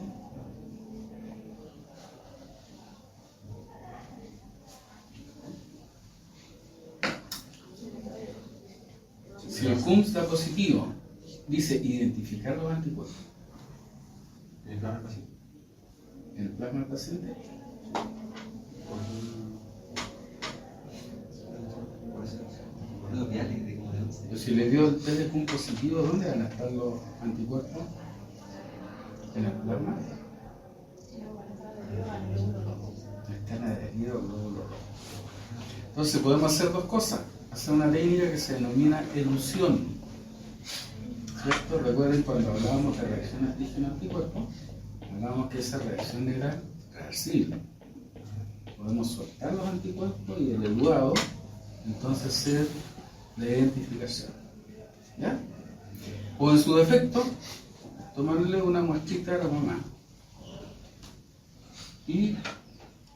Si el Coombs da positivo, dice identificar los anticuerpos. ¿En el plasma del paciente? ¿En el plasma del paciente? Por eso, viales de como de 11. Pero si le dio el test de CUM positivo, ¿dónde van a estar los anticuerpos? En el plasma. Están adheridos al glóbulo rojo. Entonces podemos hacer dos cosas. Hacer una técnica que se denomina elusión. ¿Cierto? Recuerden cuando hablábamos de reacción antígeno-anticuerpo, hablábamos que esa reacción era reversible. Podemos soltar los anticuerpos y el eluado, entonces ser la identificación. ¿Ya? O en su defecto, tomarle una muestrita a la mamá y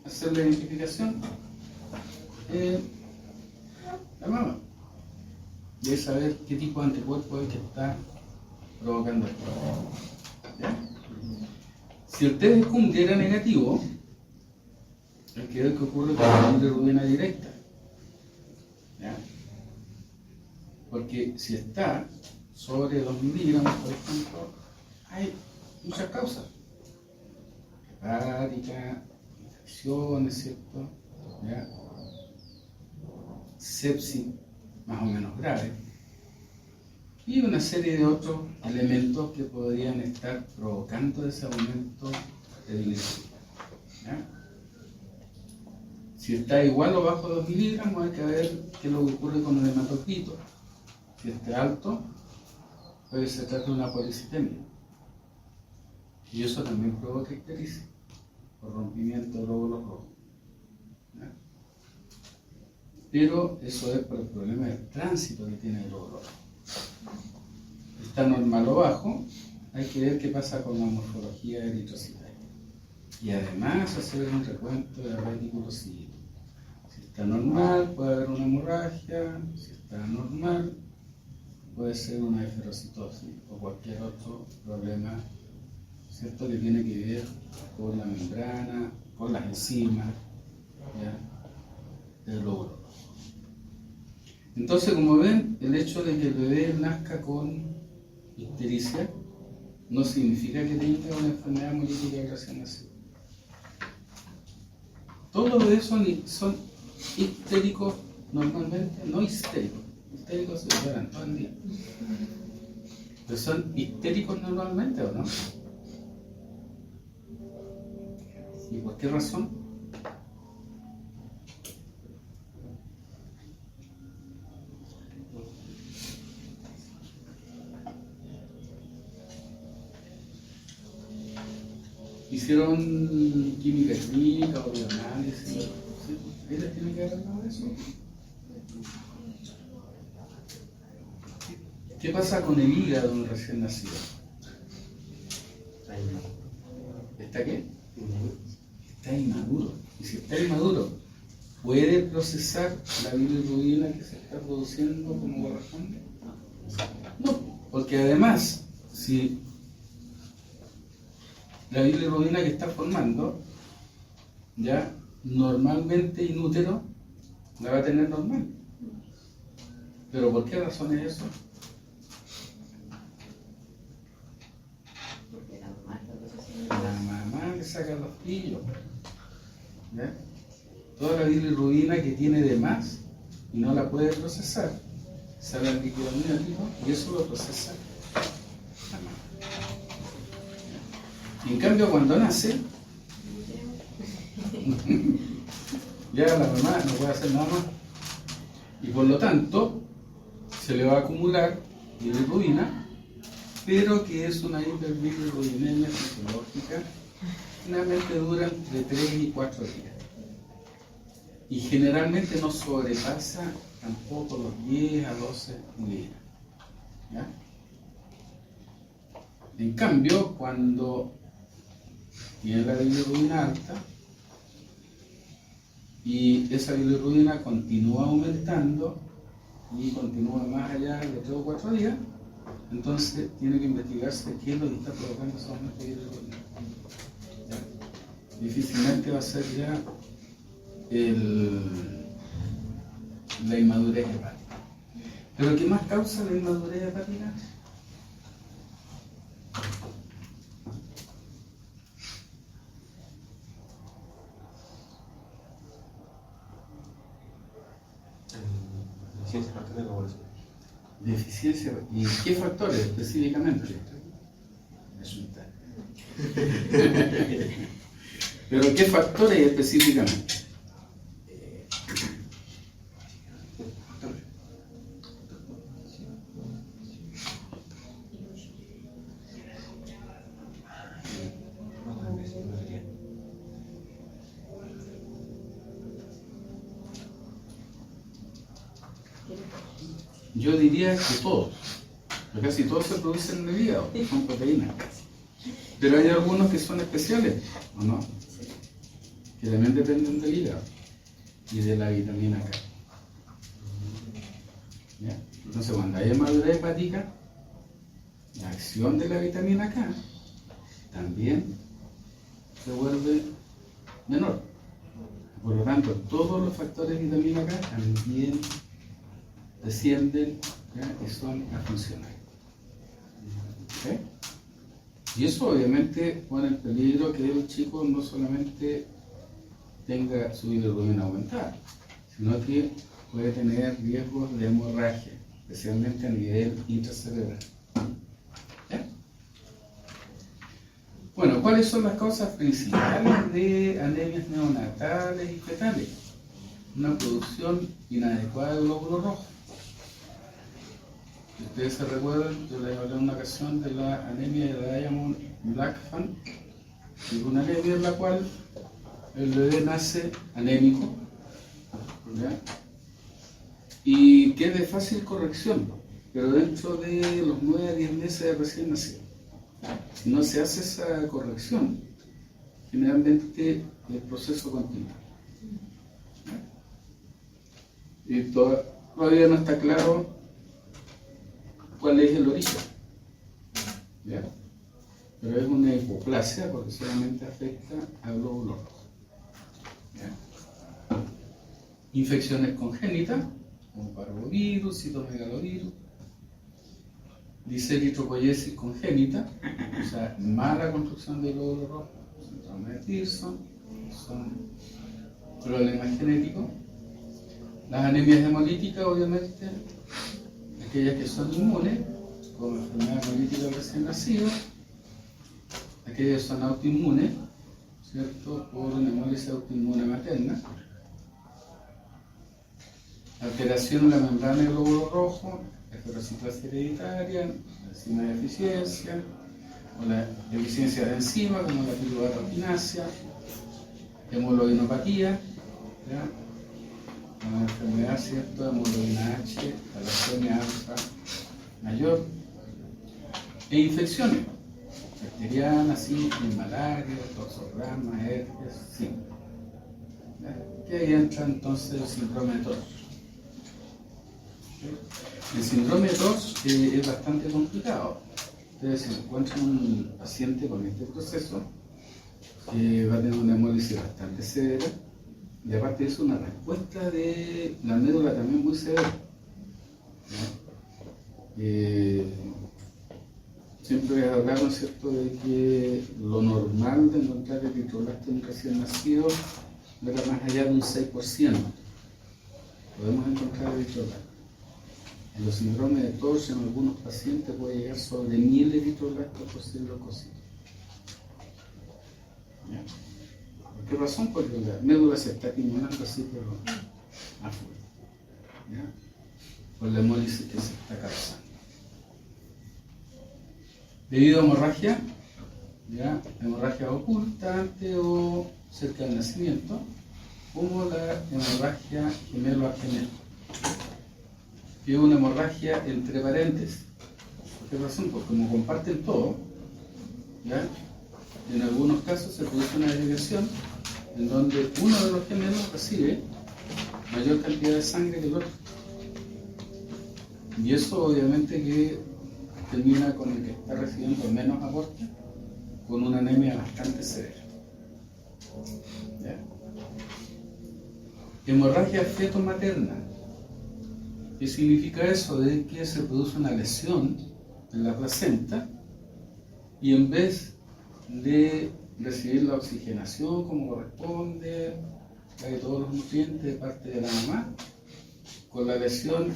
hacer la identificación la mamá. Y es saber qué tipo de anticuerpo es el que está provocando esto. ¿Ya? Si el test de CUM era negativo, hay que ver qué ocurre con la bilirrubina directa. ¿Ya? Porque si está sobre 2 miligramos, por ejemplo, hay muchas causas. Hepática, infecciones, ¿cierto? ¿Ya? Sepsis más o menos grave. Y una serie de otros elementos que podrían estar provocando ese aumento de bilirrubina. ¿Ya? Si está igual o bajo 2 miligramos, hay que ver qué es lo que ocurre con el hematocrito. Si está alto, puede se trata de una policitemia. Y eso también provoca ictericia, por rompimiento de glóbulos rojos. ¿Ya? Pero eso es por el problema del tránsito que tiene el glóbulo rojo. Está normal o bajo, hay que ver qué pasa con la morfología eritrocitaria. Y además hacer un recuento de la reticulocito. Si está normal, puede haber una hemorragia. Si está normal, puede ser una eferocitosis o cualquier otro problema, ¿cierto?, que tiene que ver con la membrana, con las enzimas, ¿ya?, del glóbulo rojo. Entonces, como ven, el hecho de que el bebé nazca con ictericia no significa que tenga una enfermedad hemolítica recién nacida. Todos los bebés son histéricos normalmente, no histéricos. Histéricos se lloran todo el día. Pero son histéricos normalmente, ¿o no? ¿Y por qué razón? Hicieron química clínica o bioanálisis. ¿Sí? ¿Ahí les tiene que haber hablado de eso? ¿Qué pasa con el hígado de un recién nacido? ¿Está qué? Está inmaduro. Y si está inmaduro, ¿puede procesar la bilirrubina que se está produciendo como corresponde? No, porque además, si la bilirrubina que está formando, ya normalmente inútero, la va a tener normal. ¿Pero por qué razón es eso? La mamá le saca los pillos. ¿Ya? Toda la bilirrubina que tiene de más y no la puede procesar, sale al líquido amniótico y eso lo procesa la mamá. Y en cambio cuando nace, ya la mamá no puede hacer nada más. Y por lo tanto, se le va a acumular bilirrubina, pero que es una hiperbilirrubinemia fisiológica, generalmente dura entre 3 y 4 días. Y generalmente no sobrepasa tampoco los 10 a 12 miligramos. ¿Ya? En cambio, cuando tiene la bilirrubina alta y esa bilirrubina continúa aumentando y continúa más allá de 3 o 4 días, entonces tiene que investigarse qué es lo que está provocando ese aumento de bilirrubina. ¿Ya? Difícilmente va a ser ya la inmadurez hepática. ¿Pero qué más causa la inmadurez hepática? Ciencia parte de la población. Deficiencia. ¿Y qué factores específicamente? Resulta. ¿Pero qué factores específicamente? Yo diría que todos, porque casi todos se producen en el hígado, son proteínas. Pero hay algunos que son especiales, ¿o no? Que también dependen del hígado y de la vitamina K. ¿Ya? Entonces, cuando hay hemadura hepática, la acción de la vitamina K también se vuelve menor. Por lo tanto, todos los factores de vitamina K también descienden, ¿ya? Y son afuncionales. ¿Okay? Y eso obviamente pone en peligro que el chico no solamente tenga su bilirrubina aumentada, sino que puede tener riesgos de hemorragia, especialmente a nivel intracerebral. ¿Ya? Bueno, ¿cuáles son las causas principales de anemias neonatales y fetales? Una producción inadecuada de glóbulos rojos. Si ustedes se recuerdan, yo les hablé en una ocasión de la anemia de Diamond-Blackfan, que es una anemia en la cual el bebé nace anémico, ¿ya? Y que es de fácil corrección, pero dentro de los 9 a 10 meses de recién nacido. Si no se hace esa corrección, generalmente el proceso continúa. ¿Ya? Y todavía no está claro cuál es el origen, ¿ya? Pero es una hipoplasia porque solamente afecta a glóbulos rojos, ¿ya? Infecciones congénitas, como parvovirus, citomegalovirus, diseritropoiesis congénita, o sea, mala construcción de glóbulos rojos, síndrome de Pearson, son problemas genéticos. Las anemias hemolíticas, obviamente, aquellas que son inmunes, como enfermedad hemolítica del recién nacido, aquellas que son autoinmunes, ¿cierto?, por una hemólisis autoinmune materna, alteración en la membrana del glóbulo rojo, esclerositosis hereditaria, enzima de deficiencia, o la deficiencia de enzima, como la piruvaroquinasia, hemoglobinopatía, ¿ya? Una enfermedad, ¿cierto?, de hemoglobina H, talasemia alfa mayor, e infecciones bacterianas, sífilis, malaria, toxoplasma, herpes, sí. Que ahí entra entonces el síndrome de TORCH. El síndrome de TORCH es bastante complicado. Ustedes se encuentran un paciente con este proceso que va a tener una hemólisis bastante severa. Y aparte de eso, una respuesta de la médula también muy severa. Siempre voy a hablar, ¿no es cierto?, de que lo normal de encontrar eritroblastos en un recién nacido no era más allá de un 6%. Podemos encontrar eritroblastos. En los síndromes de TORCH, en algunos pacientes puede llegar sobre 1000 eritroblastos por cilindrococito. ¿Por qué razón? Porque la médula se está estimulando así, pero afuera, ¿ya? Por la hemólisis que se está causando. Debido a hemorragia, ¿ya?, hemorragia oculta antes o cerca del nacimiento, como la hemorragia gemelo a gemelo, que es una hemorragia entre paréntesis. ¿Por qué razón? Porque como comparten todo, ¿ya?, en algunos casos se produce una desviación en donde uno de los gemelos recibe mayor cantidad de sangre que el otro. Y eso obviamente que termina con el que está recibiendo menos aporte, con una anemia bastante severa. ¿Ya? Hemorragia feto-materna. ¿Qué significa eso? De que se produce una lesión en la placenta y en vez de recibir la oxigenación como corresponde, hay todos los nutrientes de parte de la mamá, con la lesión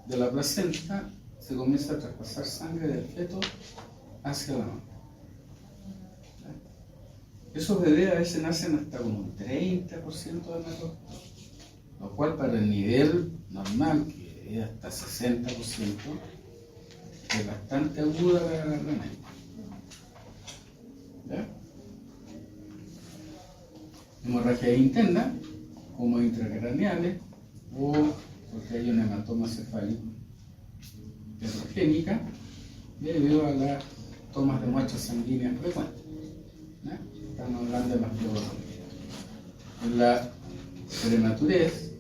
de la placenta se comienza a traspasar sangre del feto hacia la mamá. Esos bebés a veces nacen hasta con un 30% de macrocito, lo cual para el nivel normal, que es hasta 60%, es bastante aguda la anemia. ¿Ya? Hemorragias internas, como intracraneales, o porque hay una hematoma cefálica heterogénica debido a las tomas de muestras sanguíneas frecuentes. ¿Ya? Estamos hablando de mastectomía. En la prematurez,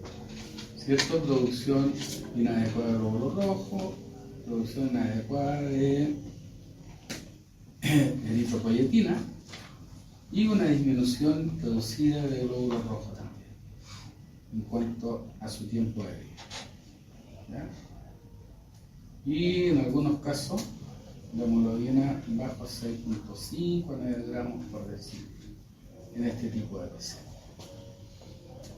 ¿cierto? Producción inadecuada de glóbulo rojo, producción inadecuada de eritropoyetina y una disminución reducida de glóbulos rojos también, en cuanto a su tiempo de vida. ¿Ya? Y en algunos casos, la hemoglobina bajo 6.5 a 9 gramos por decilitro en este tipo de pacientes.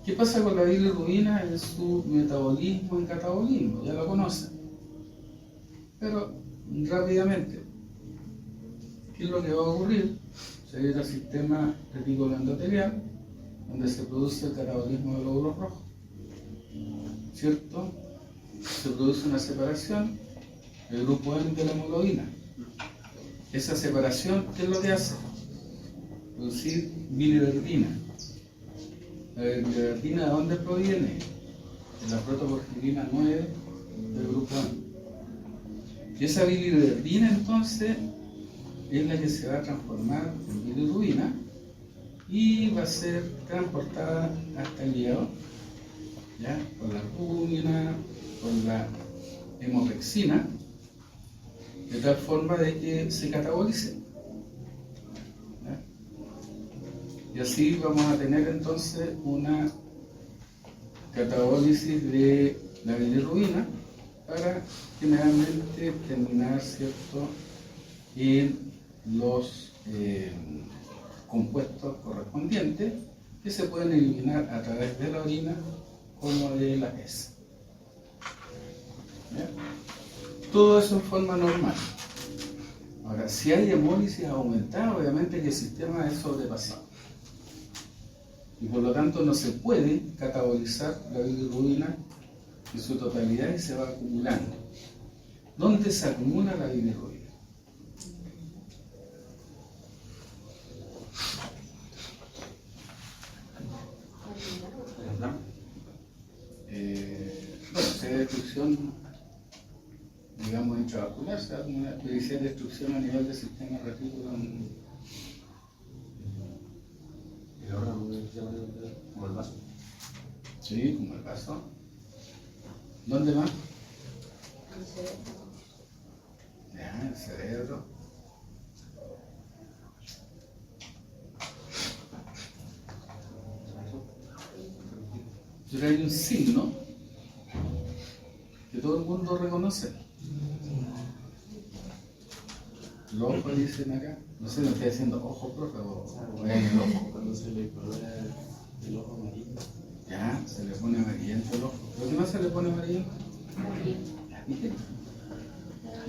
¿Qué pasa con la bilirrubina en su metabolismo y catabolismo? Ya lo conocen. Pero rápidamente, ¿qué es lo que va a ocurrir? Se viene al sistema retículo endotelial, donde se produce el catabolismo de glóbulos rojos, ¿cierto? Se produce una separación del grupo N de la hemoglobina. Esa separación, ¿qué es lo que hace? Producir biliverdina. La biliverdina, ¿de dónde proviene? De la protoporfirina 9 del grupo N. Y esa biliverdina entonces es la que se va a transformar en bilirrubina y va a ser transportada hasta el hígado, ¿ya? Por la albúmina, por la hemopexina, de tal forma de que se catabolice. ¿Ya? Y así vamos a tener entonces una catabólisis de la bilirrubina para generalmente terminar, ¿cierto?, en los compuestos correspondientes que se pueden eliminar a través de la orina como de la heces. ¿Ya? Todo eso en forma normal. Ahora, si hay hemólisis aumentada, obviamente que el sistema es sobrepasado. Y por lo tanto no se puede catabolizar la bilirrubina en su totalidad y se va acumulando. ¿Dónde se acumula la bilirrubina? Bueno, si hay destrucción, digamos, intravascular, se da como una especie de destrucción a nivel del sistema retículo. ¿El órgano se llama como el vaso? Sí, como el vaso. ¿Dónde más? El cerebro. Ya, el cerebro. Pero hay un signo que todo el mundo reconoce. Los ojos dicen acá. No sé, no estoy diciendo ojo, profe, o en el ojo. Cuando se le colora el ojo amarillo. Ya, se le pone amarillento el ojo. ¿Por qué no se le pone amarillento? La piel.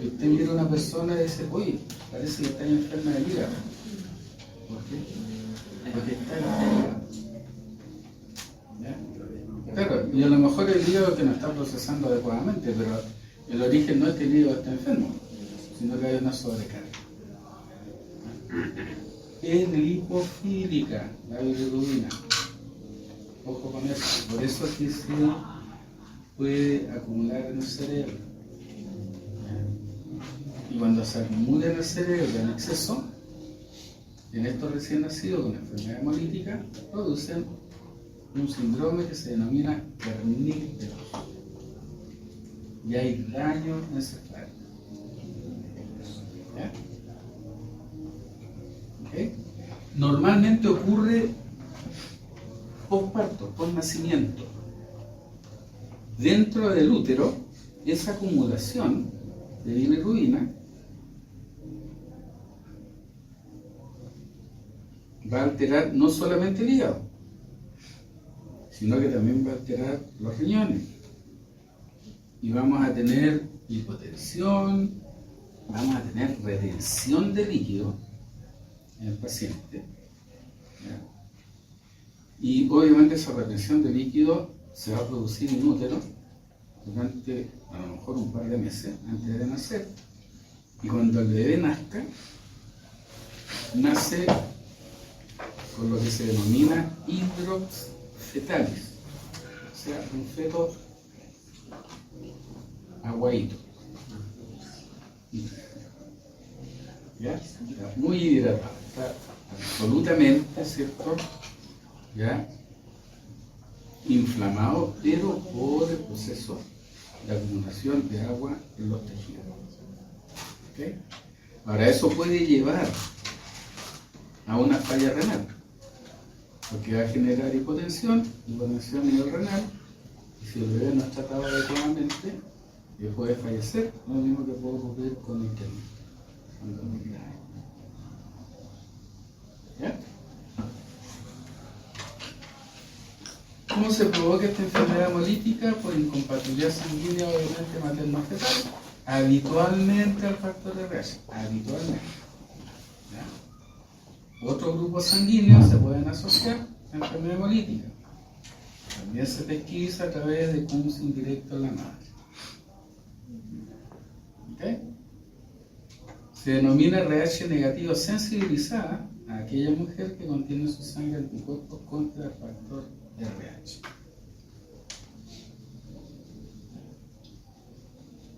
Y usted mira a una persona y dice, oye, parece que está enferma del hígado. ¿Por qué? Porque está en el hígado. ¿Ya? Claro, y a lo mejor el hígado que no está procesando adecuadamente, pero el origen no es que el hígado esté enfermo, sino que hay una sobrecarga. Es lipofílica, la bilirrubina. Ojo con eso. Por eso es que se puede acumular en el cerebro. Y cuando se acumula en el cerebro en exceso, en estos recién nacidos con enfermedad hemolítica, producen un síndrome que se denomina kernicterus. Y hay daño encefálico. ¿Ya? ¿Okay? Normalmente ocurre posparto, post nacimiento. Dentro del útero, esa acumulación de bilirrubina va a alterar no solamente el hígado, sino que también va a alterar los riñones, y vamos a tener hipotensión, vamos a tener retención de líquido en el paciente. ¿Ya? Y obviamente esa retención de líquido se va a producir in útero durante a lo mejor un par de meses antes de nacer. Y cuando el bebé nazca, nace con lo que se denomina hidrox fetalis, o sea, un feto aguadito. ¿Ya? Está muy hidratado, está absolutamente, ¿cierto? ¿Ya? Inflamado, pero por el proceso de acumulación de agua en los tejidos. ¿Okay? Ahora, eso puede llevar a una falla renal, porque va a generar hipotensión a nivel renal, y si el bebé no es tratado adecuadamente, puede fallecer, lo mismo que puede ocurrir con el interno. ¿Ya? ¿Cómo se provoca esta enfermedad hemolítica? Por incompatibilidad sanguínea, obviamente materno-fetal, habitualmente al factor RH, habitualmente. ¿Ya? Otros grupos sanguíneos se pueden asociar a enfermedad hemolítica. También se pesquisa a través de CUMS indirecto en la madre. ¿Okay? Se denomina RH negativo sensibilizada a aquella mujer que contiene en su sangre anticuerpos contra el factor RH.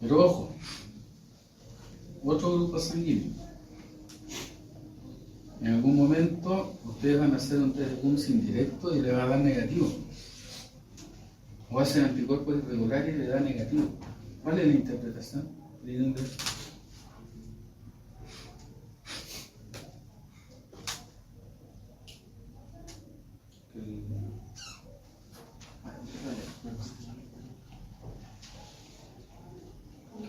Pero ojo, otro grupo sanguíneo. En algún momento ustedes van a hacer un test de CUMS indirecto y le va a dar negativo. O hacen anticuerpos irregulares y le da negativo. ¿Cuál es la interpretación? Que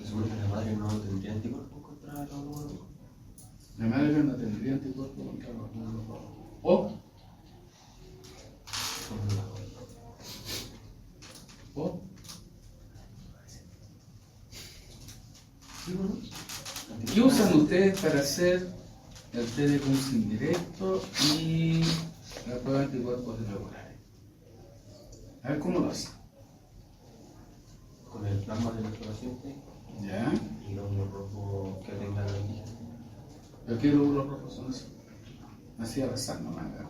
supone que la madre no tendría anticuerpos contra los glóbulos rojos. La madre no tendría anticuerpos contra los glóbulos rojos. O ¿qué usan ustedes para hacer el test de CUMS indirecto y la prueba de anticuerpos irregulares? A ver cómo lo hacen. Con el plasma de nuestro paciente ¿Ya? y los rojos que tengan antígenos. ¿Pero qué glóbulos rojos son esos? Así al azar, no van a ver.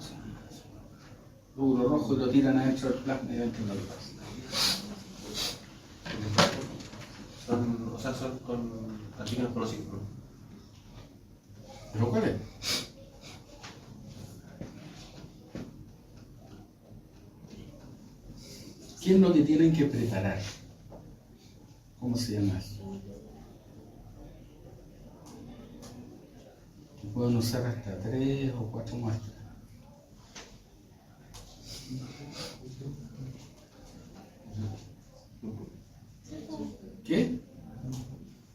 Glóbulos rojos y lo tiran adentro del plasma y dentro de la plasma. Son con antígenos conocidos, ¿no? ¿Pero cuál es? ¿Qué es lo que tienen que preparar? ¿Cómo se llama eso? Pueden usar hasta 3 o 4 muestras. ¿Qué?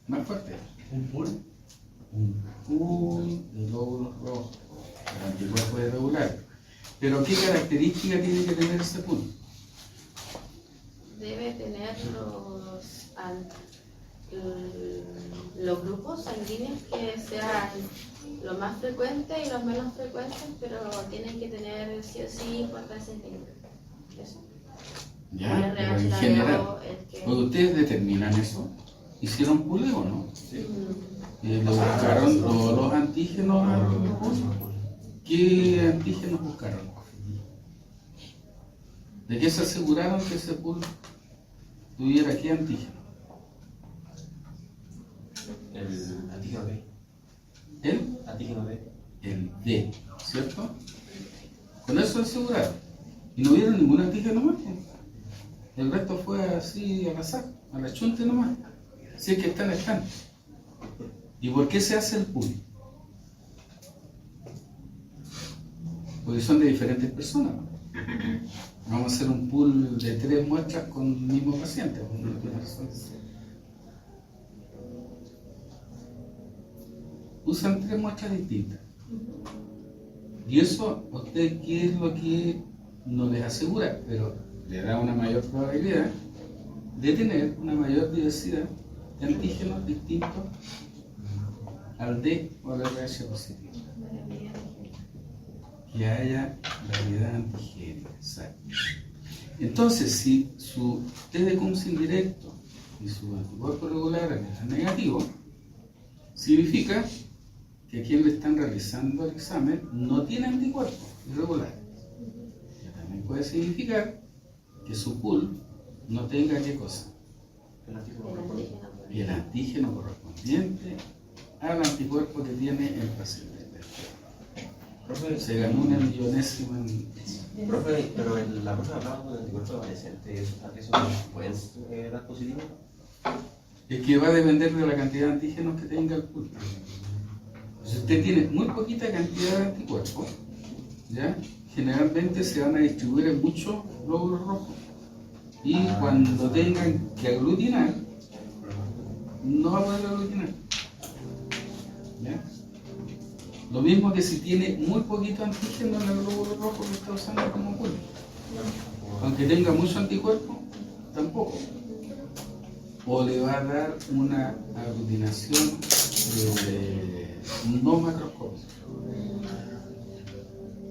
Más fuerte. ¿Un pool? Un pool de glóbulos rojos, el anticuerpo irregular. Pero ¿qué característica tiene que tener ese pool? Debe tener los grupos sanguíneos que sean los más frecuentes y los menos frecuentes, pero tienen que tener sí o sí importancia clínica. Eso. Ya, El pero RH en la general, veo, el que- ¿pues ustedes determinan eso? ¿Hicieron pool o no? Mm, ¿Le buscaron todos los antígenos? ¿Qué antígenos buscaron? ¿De qué se aseguraron que ese pool tuviera qué antígeno? El antígeno D. ¿El? Antígeno D. El D, ¿cierto? Con eso se aseguraron. Y no vieron ningún antígeno más. El resto fue así al azar, a la chunte nomás. Si es que están. ¿Y por qué se hace el pool? Porque son de diferentes personas. Vamos a hacer un pool de 3 muestras con el mismo paciente. Usan 3 muestras distintas. Y eso, ¿a usted qué es lo que no les asegura? Pero le da una mayor probabilidad de tener una mayor diversidad de antígenos distintos al D o al RH positivo. Que haya variedad antigénica, exacto. Entonces, si su test de Coombs indirecto y su anticuerpo regular es negativo, significa que a quien le están realizando el examen no tiene anticuerpos irregulares. Que también puede significar que su pool no tenga qué cosa. Y el antígeno correspondiente al anticuerpo que tiene el paciente. Profe, Se ganó una millonésima en... profe, pero en la próxima hablamos de anticuerpos adolescentes, ¿eso pueden dar positivo? Es que va a depender de la cantidad de antígenos que tenga el pool. Si usted tiene muy poquita cantidad de anticuerpos, ¿ya? Generalmente se van a distribuir en muchos glóbulos rojos. Y cuando tengan que aglutinar, no va a poder aglutinar. ¿Ya? Lo mismo que si tiene muy poquito antígeno en el glóbulo rojo que está usando como pool. Aunque tenga mucho anticuerpo, tampoco. O le va a dar una aglutinación no macroscópica.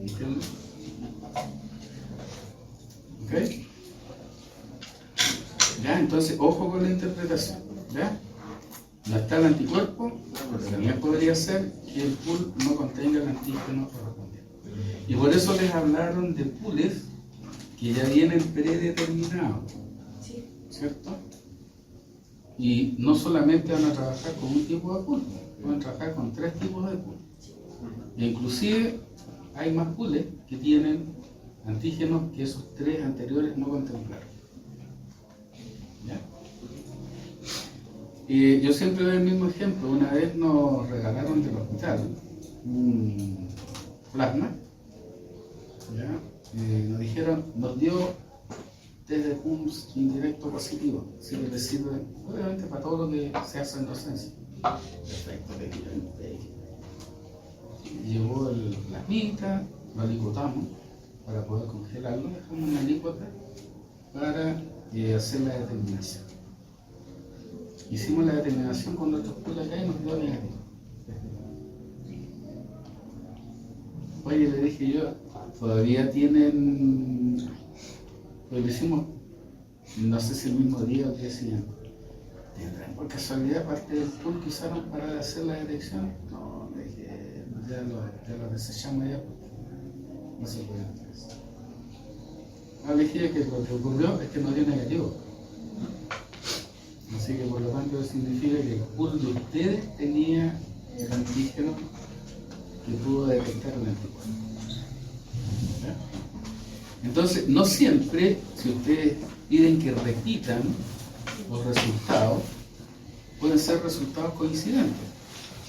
¿Entiendes? ¿Ok? ¿Ya? Entonces, ojo con la interpretación. ¿Ya? No está el anticuerpo, pero también podría ser que el pool no contenga el antígeno correspondiente. Y por eso les hablaron de pools que ya vienen predeterminados, ¿cierto? Y no solamente van a trabajar con un tipo de pool, van a trabajar con 3 tipos de pool. E inclusive hay más pools que tienen antígenos que esos 3 anteriores no contemplaron. ¿Ya? Yo siempre doy el mismo ejemplo. Una vez nos regalaron del hospital un plasma, ¿ya? Nos dijeron, nos dio test de Coombs indirecto positivo, si le sirve obviamente para todo lo que se hace en docencia. Perfecto, llevó el plasmita, lo alicotamos para poder congelarlo, dejamos una alícuota para hacer la determinación. Hicimos la determinación con nuestros pools acá y nos dio negativo. Oye, le dije yo, todavía tienen, pues lo hicimos, no sé si el mismo día o el día siguiente. ¿Tendrán por casualidad parte del pool que usaron para hacer la detección? No, le dije, ya lo desechamos ya porque no se puede hacer. Le dije que lo que ocurrió es que no dio negativo. Así que por lo tanto significa que el pool de ustedes tenía el antígeno que pudo detectar el anticuerpo. ¿Ya? Entonces, no siempre, si ustedes piden que repitan los resultados, pueden ser resultados coincidentes.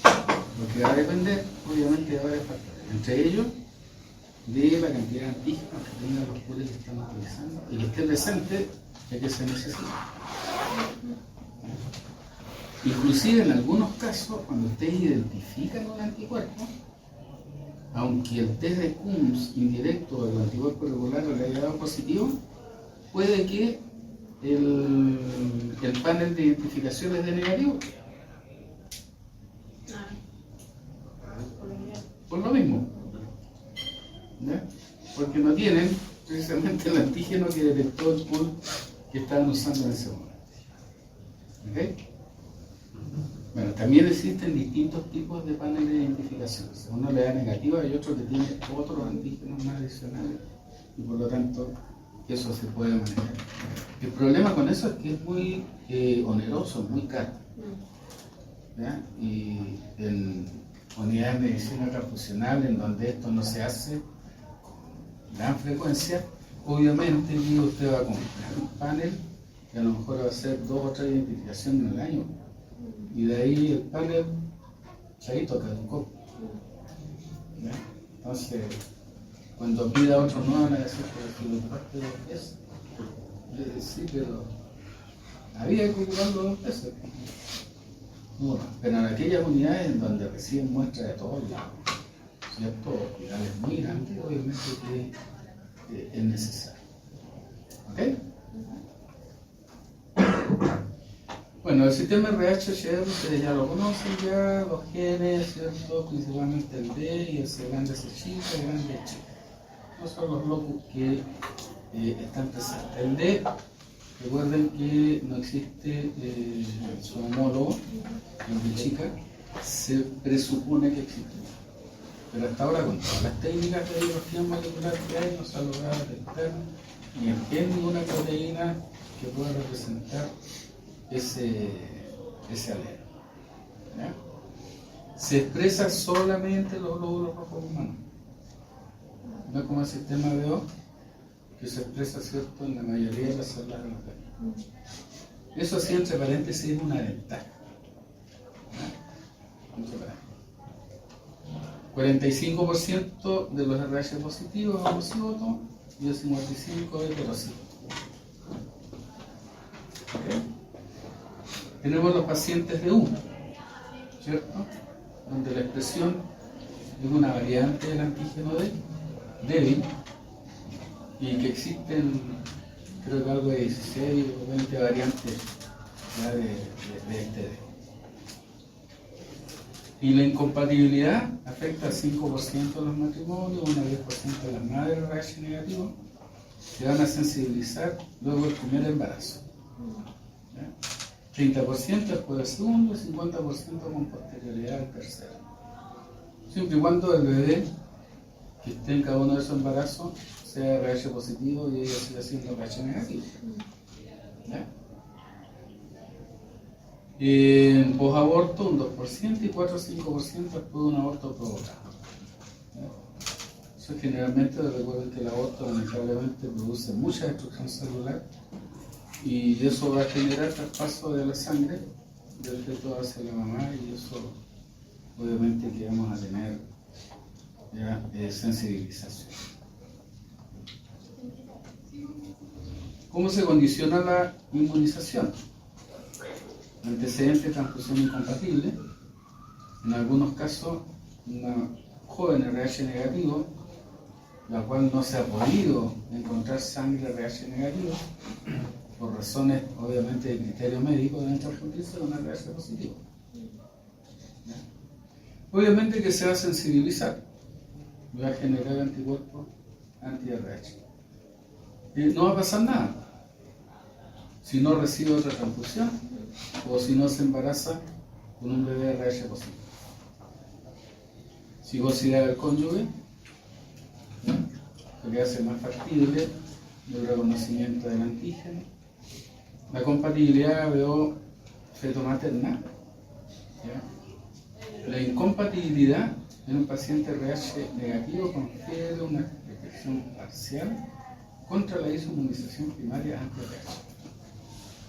Lo que va a depender, obviamente, de varios factores. Entre ellos, de la cantidad de antígenos que tengan los pools que están utilizando y que esté presente ya que se necesita. Inclusive en algunos casos, cuando ustedes identifican un anticuerpo, aunque el test de Coombs indirecto o el anticuerpo regular le haya dado positivo, puede que el panel de identificación es de negativo. Por lo mismo, ¿ya? Porque no tienen precisamente el antígeno que detectó el pool que estaban usando en ese momento. ¿Okay? Bueno, también existen distintos tipos de paneles de identificación. Uno le da negativa y otro que tiene otros antígenos más adicionales y por lo tanto eso se puede manejar. El problema con eso es que es muy oneroso, muy caro. ¿Ya? Y en unidades de medicina transfusional en donde esto no se hace con gran frecuencia, obviamente usted va a comprar un panel que a lo mejor va a hacer 2 o 3 identificaciones en el año. Y de ahí el panel, chaito, caducó. ¿Ya? Entonces, cuando pida otro no van a decir que lo parte 2 veces. Sí, pero había que ocuparlo 2 veces. No, pero en aquellas unidades en donde reciben muestras de todos lados, ¿cierto? Hospitales muy grandes, obviamente que es necesario. ¿Ok? Bueno, el sistema RH-HR ustedes ya lo conocen ya, los genes, ¿cierto? Principalmente el D y el C grande C chica, el grande chica. Esos son los locus que están presentes. El D, recuerden que no existe su homólogo, el de chica, se presupone que existe. Pero hasta ahora, con todas las técnicas de biología molecular que hay, no se ha logrado detectar ni el gen ninguna proteína que pueda representar ese alelo. ¿Ya? Se expresa solamente los glóbulos rojos humanos. No es como el sistema de O, que se expresa, ¿cierto?, en la mayoría de las células de la célula. Eso así, entre paréntesis, es una ventaja. ¿Ya? Entre paréntesis. 45% de los RH positivos homocígotos y el 55% heterocígotos. ¿Okay? Tenemos los pacientes de 1, ¿cierto? Donde la expresión es una variante del antígeno D, débil, y que existen, creo que algo de 16 o 20 variantes ya de este D. Y la incompatibilidad afecta al 5% de los matrimonios, un 10% de las madres RH negativos, que van a sensibilizar luego el primer embarazo. ¿Ya? 30% después del segundo y 50% con posterioridad al tercero. Siempre y cuando el bebé que esté en cada uno de esos embarazos sea RH positivo y ella siga siendo RH negativo. ¿Ya? En posaborto un 2% y 4 o 5% después de un aborto provocado. ¿Ya? Eso generalmente, recuerden que el aborto lamentablemente produce mucha destrucción celular y eso va a generar traspaso de la sangre del feto hacia la mamá y eso obviamente que vamos a tener ya, sensibilización. ¿Cómo se condiciona la inmunización? Antecedente de transfusión incompatible, en algunos casos una joven RH negativo, la cual no se ha podido encontrar sangre RH negativo, por razones obviamente de criterio médico, deben transfundirse con RH positivo. ¿Ya? Obviamente que se va a sensibilizar, va a generar anticuerpos anti-RH. Y no va a pasar nada si no recibe otra transfusión o si no se embaraza con un bebé RH positivo. Si considera el cónyuge, ¿ya?, lo que hace más factible el reconocimiento del antígeno, la compatibilidad veo feto-materna, ¿ya? La incompatibilidad en un paciente RH negativo confiere una protección parcial contra la inmunización primaria anti-RH,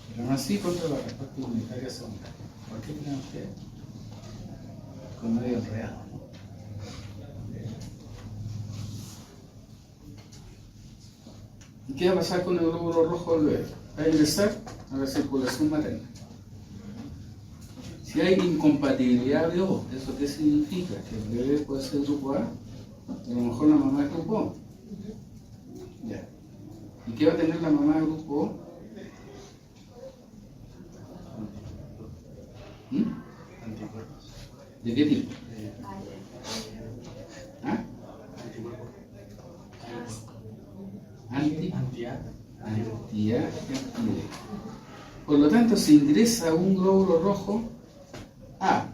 pero no así contra la respuesta inmunitaria secundaria. ¿Por qué creen ustedes? Con medio enredado, ¿no? ¿Y qué va a pasar con el glóbulo rojo del bebé? Va a ingresar a la circulación materna. Si hay incompatibilidad de O, ¿eso qué significa? Que el bebé puede ser grupo A, a lo mejor la mamá es grupo O. Ya. ¿Y qué va a tener la mamá de grupo O? Anticuerpos. ¿De qué tipo? ¿Ah? Anti-A. Anti-A y anti-D. Por lo tanto, si ingresa un glóbulo rojo A,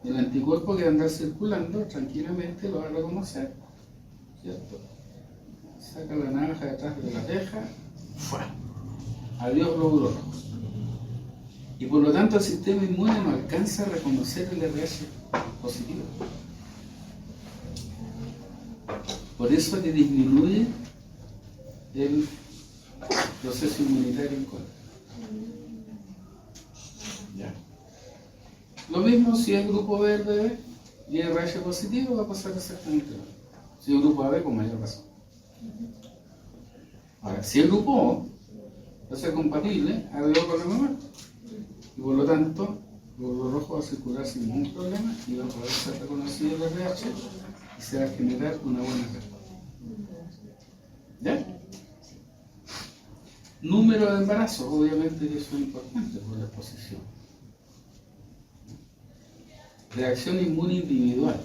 el anticuerpo que va a andar circulando tranquilamente lo va a reconocer, ¿cierto? Saca la navaja detrás de la teja, ¡fua! Adiós glóbulo rojo. Y por lo tanto el sistema inmune no alcanza a reconocer el RH positivo. Por eso que disminuye el proceso inmunitario en contra. ¿Ya? Lo mismo si es grupo B del bebé y es RH positivo, va a pasar exactamente lo mismo. Si es grupo AB, con mayor razón. Ahora, si el grupo O va a ser compatible, alrededor con la mamá. Y por lo tanto, el glóbulo rojo va a circular sin ningún problema y va a poder ser reconocido el RH y se va a generar una buena respuesta. ¿Ya? Número de embarazos, obviamente que eso es importante por la exposición. Reacción inmune individual.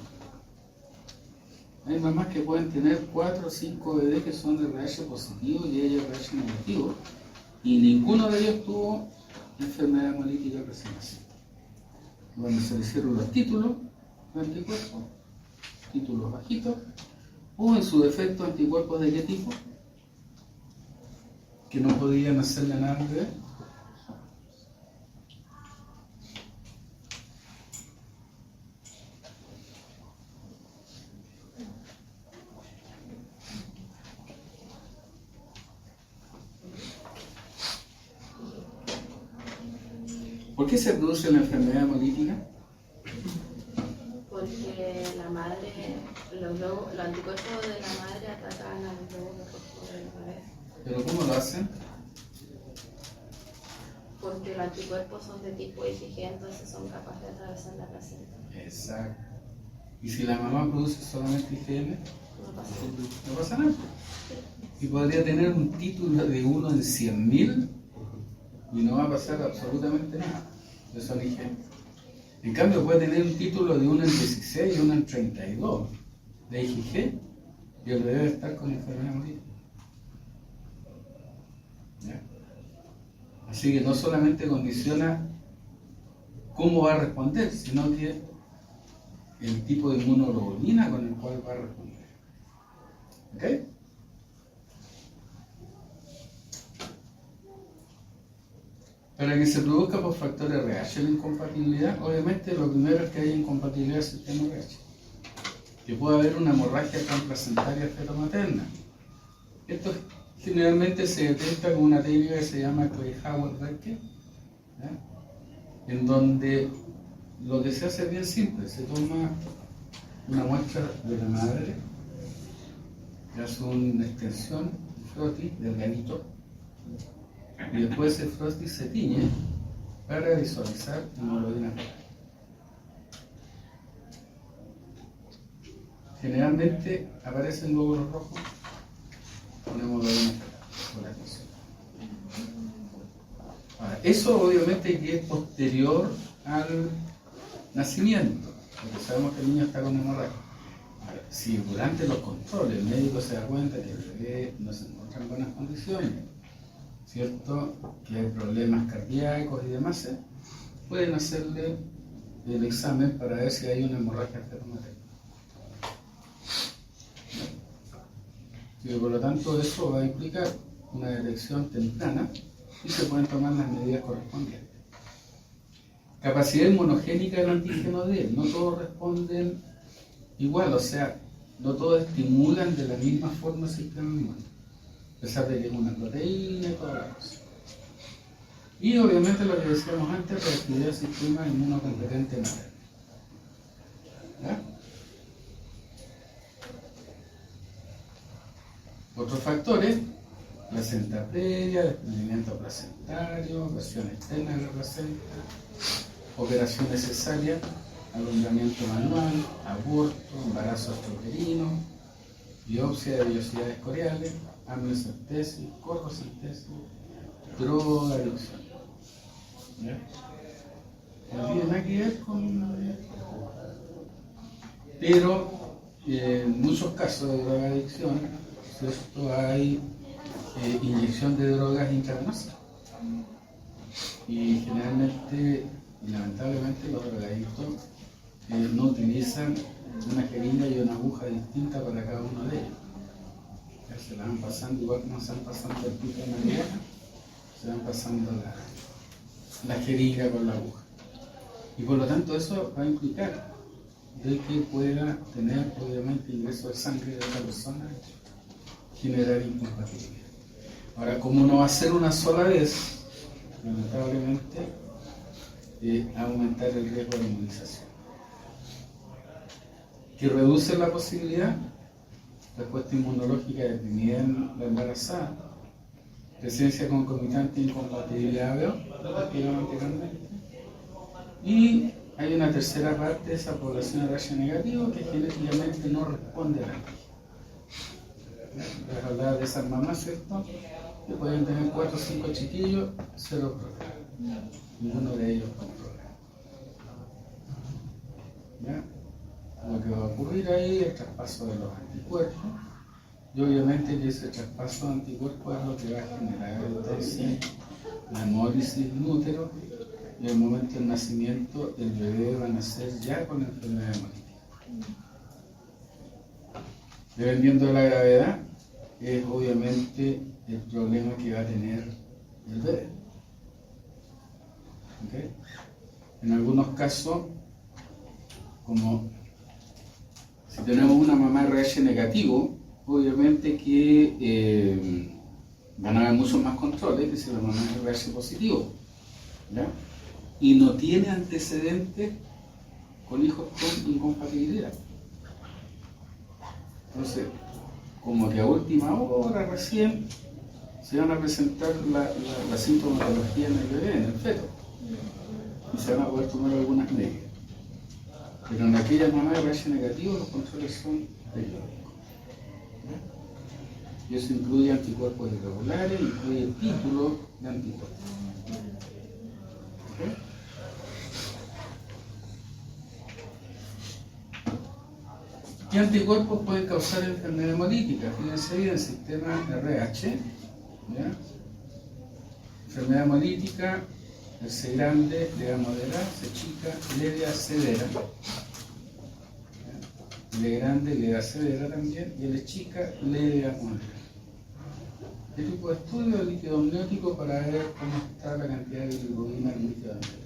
Hay mamás que pueden tener 4 o 5 bebés que son de RH positivo y ella RH negativo, y ninguno de ellos tuvo enfermedad hemolítica recién nacida. Cuando se le hicieron los títulos de anticuerpos, títulos bajitos, o en su defecto anticuerpos de qué tipo, que no podían hacerle nada al bebé. ¿Por qué se produce la enfermedad hemolítica? Porque la madre, los anticuerpos de la madre atacan al glóbulo rojo del bebé. ¿Pero cómo lo hacen? Porque los anticuerpos son de tipo IgG, entonces son capaces de atravesar la placenta. Exacto. ¿Y si la mamá produce solamente IgM? No pasa nada. No pasa nada. Y podría tener un título de 1 en 100.000 y no va a pasar absolutamente nada. De son IgM. En cambio puede tener un título de 1 en 16 y 1 en 32 de IgG y el bebé debe estar con enfermedad hemolítica. ¿Ya? Así que no solamente condiciona cómo va a responder, sino que el tipo de inmunoglobulina con el cual va a responder. ¿Ok? Para que se produzca por factor RH la incompatibilidad, obviamente lo primero es que haya incompatibilidad del sistema RH. Que pueda haber una hemorragia transplacentaria fetomaterna. Esto generalmente se detecta con una técnica que se llama Clay-Howard-Berke, en donde lo que se hace es bien simple: se toma una muestra de la madre, se hace una extensión, un frotis del ganito, y después el frotis se tiñe para visualizar hemoglobina fetal. Generalmente aparecen glóbulos rojos con hemoglobina fetal por la tensión. Ahora, eso obviamente que es posterior al nacimiento, porque sabemos que el niño está con hemorragia. Ahora, si durante los controles el médico se da cuenta que el bebé no se encuentra en buenas condiciones, ¿cierto?, que hay problemas cardíacos y demás, pueden hacerle el examen para ver si hay una hemorragia fetomaterna. Y por lo tanto eso va a implicar una detección temprana y se pueden tomar las medidas correspondientes. Capacidad inmunogénica del antígeno D. No todos responden igual, o sea, no todos estimulan de la misma forma el sistema inmune, a pesar de que es una proteína y toda la cosa. Y obviamente lo que decíamos antes, reactividad del sistema inmunocompetente materno. ¿Ya? Otros factores: placenta previa, desprendimiento placentario, versión externa de la placenta, operación necesaria, alumbramiento manual, aborto, embarazo extrauterino, biopsia de vellosidades coriales, amniocentesis, corpocentesis, droga, adicción. ¿Ya? No tiene nada que ver con... Pero en muchos casos de drogadicción, ¿cierto?, hay inyección de drogas intravenosas. Y generalmente, y lamentablemente, los drogadictos no utilizan una jeringa y una aguja distinta para cada uno de ellos. Ya se la van pasando, igual como se van pasando el pico de María, se van pasando la jeringa con la aguja. Y por lo tanto eso va a implicar de que pueda tener obviamente ingreso de sangre de otra persona, generar incompatibilidad. Ahora, como no va a ser una sola vez, lamentablemente aumentar el riesgo de inmunización. Que reduce la posibilidad, respuesta inmunológica deprimida en la embarazada, presencia concomitante de incompatibilidad prácticamente. Y hay una tercera parte de esa población RH negativo que genéticamente no responde a la antígeno. Les hablaba de esas mamás, ¿cierto?, que pueden tener 4 o 5 chiquillos, 0 problema. Ninguno de ellos con problema. ¿Ya? Lo que va a ocurrir ahí es el traspaso de los anticuerpos. Y obviamente que ese traspaso de anticuerpos es lo que va a generar entonces la hemólisis in útero, y en el momento del nacimiento el bebé va a nacer ya con enfermedad hemolítica. Dependiendo de la gravedad, es obviamente el problema que va a tener el bebé. ¿Okay? En algunos casos, como si tenemos una mamá RH negativo, obviamente que van a haber muchos más controles que si la mamá es RH positivo, ¿ya? Y no tiene antecedentes con hijos con incompatibilidad. Entonces, como que a última hora recién se van a presentar la sintomatología en el bebé, en el feto, y se van a poder tomar algunas medidas. Pero en aquellas mamás de RH negativo los controles son periódicos. Y eso incluye anticuerpos irregulares, incluye el título de anticuerpos. ¿Okay? ¿Qué anticuerpos pueden causar enfermedad hemolítica? Fíjense bien, el sistema RH, ¿ya? Enfermedad hemolítica, el C grande, L moderada, C chica, L severa. L grande, L severa también, y L chica, L moderada. ¿Qué tipo de estudio de líquido amniótico para ver cómo está la cantidad de bilirrubina en el líquido amniótico?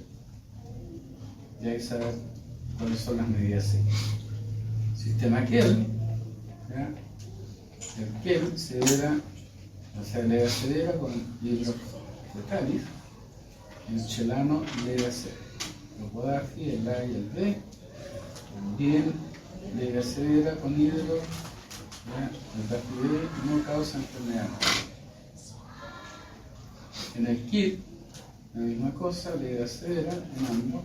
Y ahí saber cuáles son las medidas seguidas. Sistema Kell, ¿ya? El Kell severa, o sea, L severa con hidrofetalis, el chelano L severa. El Podafi, el A y el B, bien, L severa con hidro, ¿ya? El Dafi no causa enfermedad. En el KIT, la misma cosa, L severa en ambos.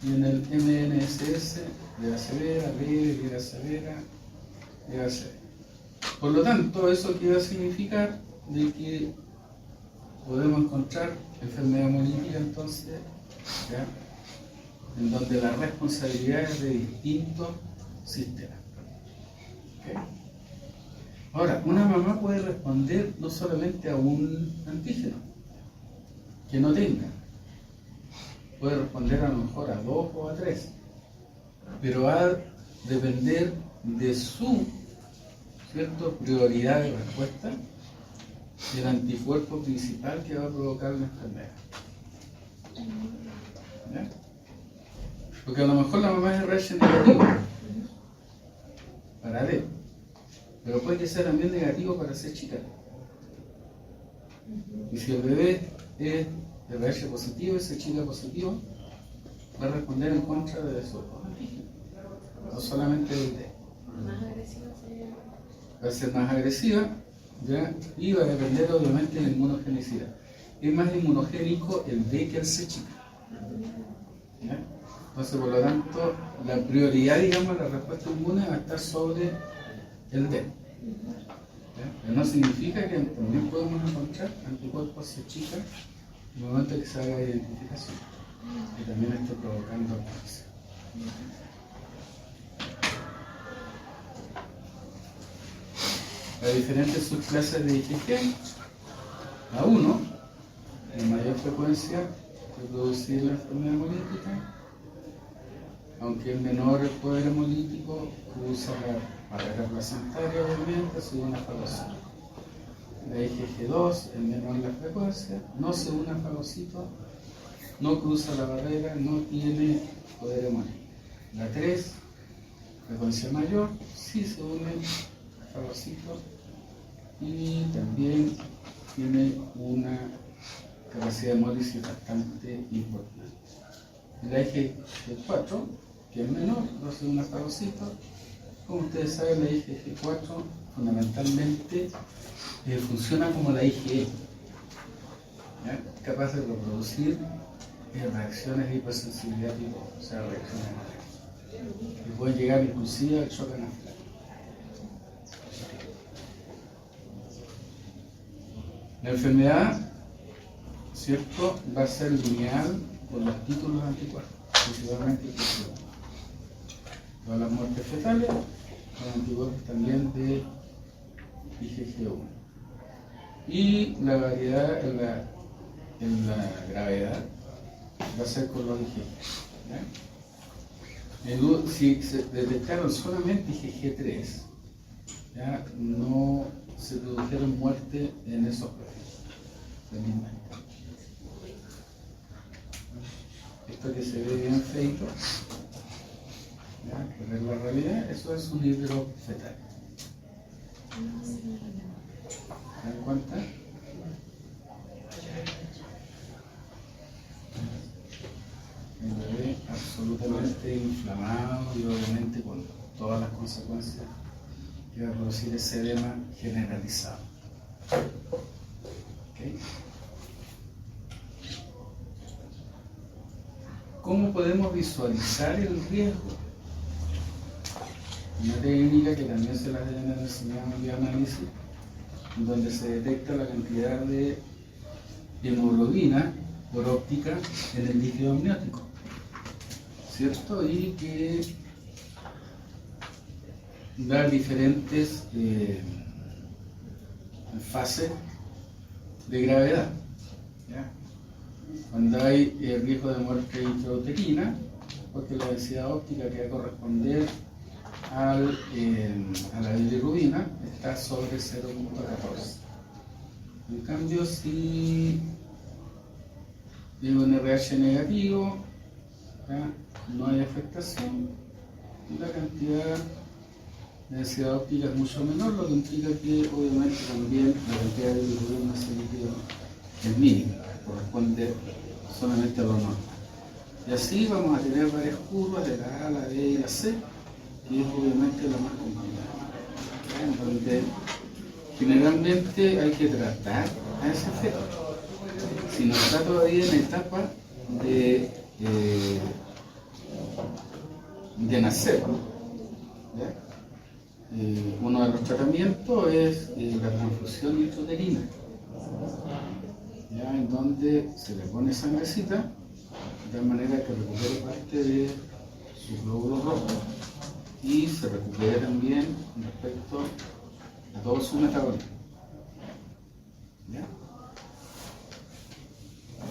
Y en el MNSS, leva severa, leve, leva severa, leva severa. Por lo tanto, eso quiere significar de que podemos encontrar enfermedad hemolítica entonces, ¿ya? En donde la responsabilidad es de distintos sistemas. ¿Okay? Ahora, una mamá puede responder no solamente a un antígeno que no tenga, puede responder a lo mejor a 2 o a 3, pero va a depender de su prioridad de respuesta del anticuerpo principal que va a provocar la enfermedad. ¿Ya? Porque a lo mejor la mamá es RH negativo para D, pero puede que sea también negativo para C chica. Y si el bebé es RH positivo y C chica positivo, va a responder en contra de esos dos antígenos, no solamente del D. Más agresiva sería. Va a ser más agresiva, ¿ya? Y va a depender obviamente de la inmunogenicidad. Es más inmunogénico el D que el C chica. ¿Ya? Entonces, por lo tanto, la prioridad, digamos, la respuesta inmune va a estar sobre el D. Pero no significa que también podemos encontrar anticuerpos C chica en el momento que se haga identificación, que también esté provocando cáncer. Las diferentes subclases de IgG, la 1, en mayor frecuencia de producir la enfermedad hemolítica, aunque el menor el poder hemolítico usa la barrera placentaria, obviamente, se une a fagocito. La IgG2, el menor la frecuencia, no se une a fagocito, no cruza la barrera, no tiene poder hemolítico. La 3, frecuencia mayor, sí se une a fagocito y también tiene una capacidad de hemólisis bastante importante. La IgG4, que es menor, no se une a fagocito. Como ustedes saben, la IgG4 fundamentalmente funciona como la IgE, ¿ya? Capaz de reproducir reacciones de hipersensibilidad tipo, o sea, reacciones que pueden llegar inclusive al shock anafiláctico. La enfermedad, ¿cierto?, va a ser lineal con los títulos de anticuerpos, principalmente IgG1. Todas las muertes fetales con anticuerpos también de IgG1. Y la variedad en la gravedad va a ser con los IgG. Si se detectaron solamente IgG3, ¿ya?, no se produjeron muertes en esos pacientes, felizmente. Esto que se ve bien feito, ¿ya?, que es la realidad, eso es un hidro fetal. ¿Se dan cuenta? El bebé absolutamente inflamado y obviamente con todas las consecuencias que va a producir ese edema generalizado. ¿Okay? ¿Cómo podemos visualizar el riesgo? Una técnica que también se las deben enseñar en el bioanálisis, donde se detecta la cantidad de hemoglobina por óptica en el líquido amniótico, ¿cierto? Y que da diferentes fases de gravedad, ¿ya? Cuando hay riesgo de muerte intrauterina, porque la densidad óptica que va a corresponder a la bilirrubina está sobre 0.14. En cambio, si hay un RH negativo, ¿ya?, no hay afectación, la cantidad de densidad óptica es mucho menor, lo que implica que obviamente también la cantidad de bilirrubina en ese líquido es mínima, corresponde solamente a lo normal. Y así vamos a tener varias curvas de la A, la B y la C, que es obviamente la más complicada, en donde generalmente hay que tratar a ese feto. Si no está todavía en etapa de nacer, ¿ya?, uno de los tratamientos es la transfusión intrauterina, ¿ya?, en donde se le pone sangrecita de tal manera que recupere parte de sus glóbulos rojos y se recupere también respecto a todo su metabolismo. ¿Ya?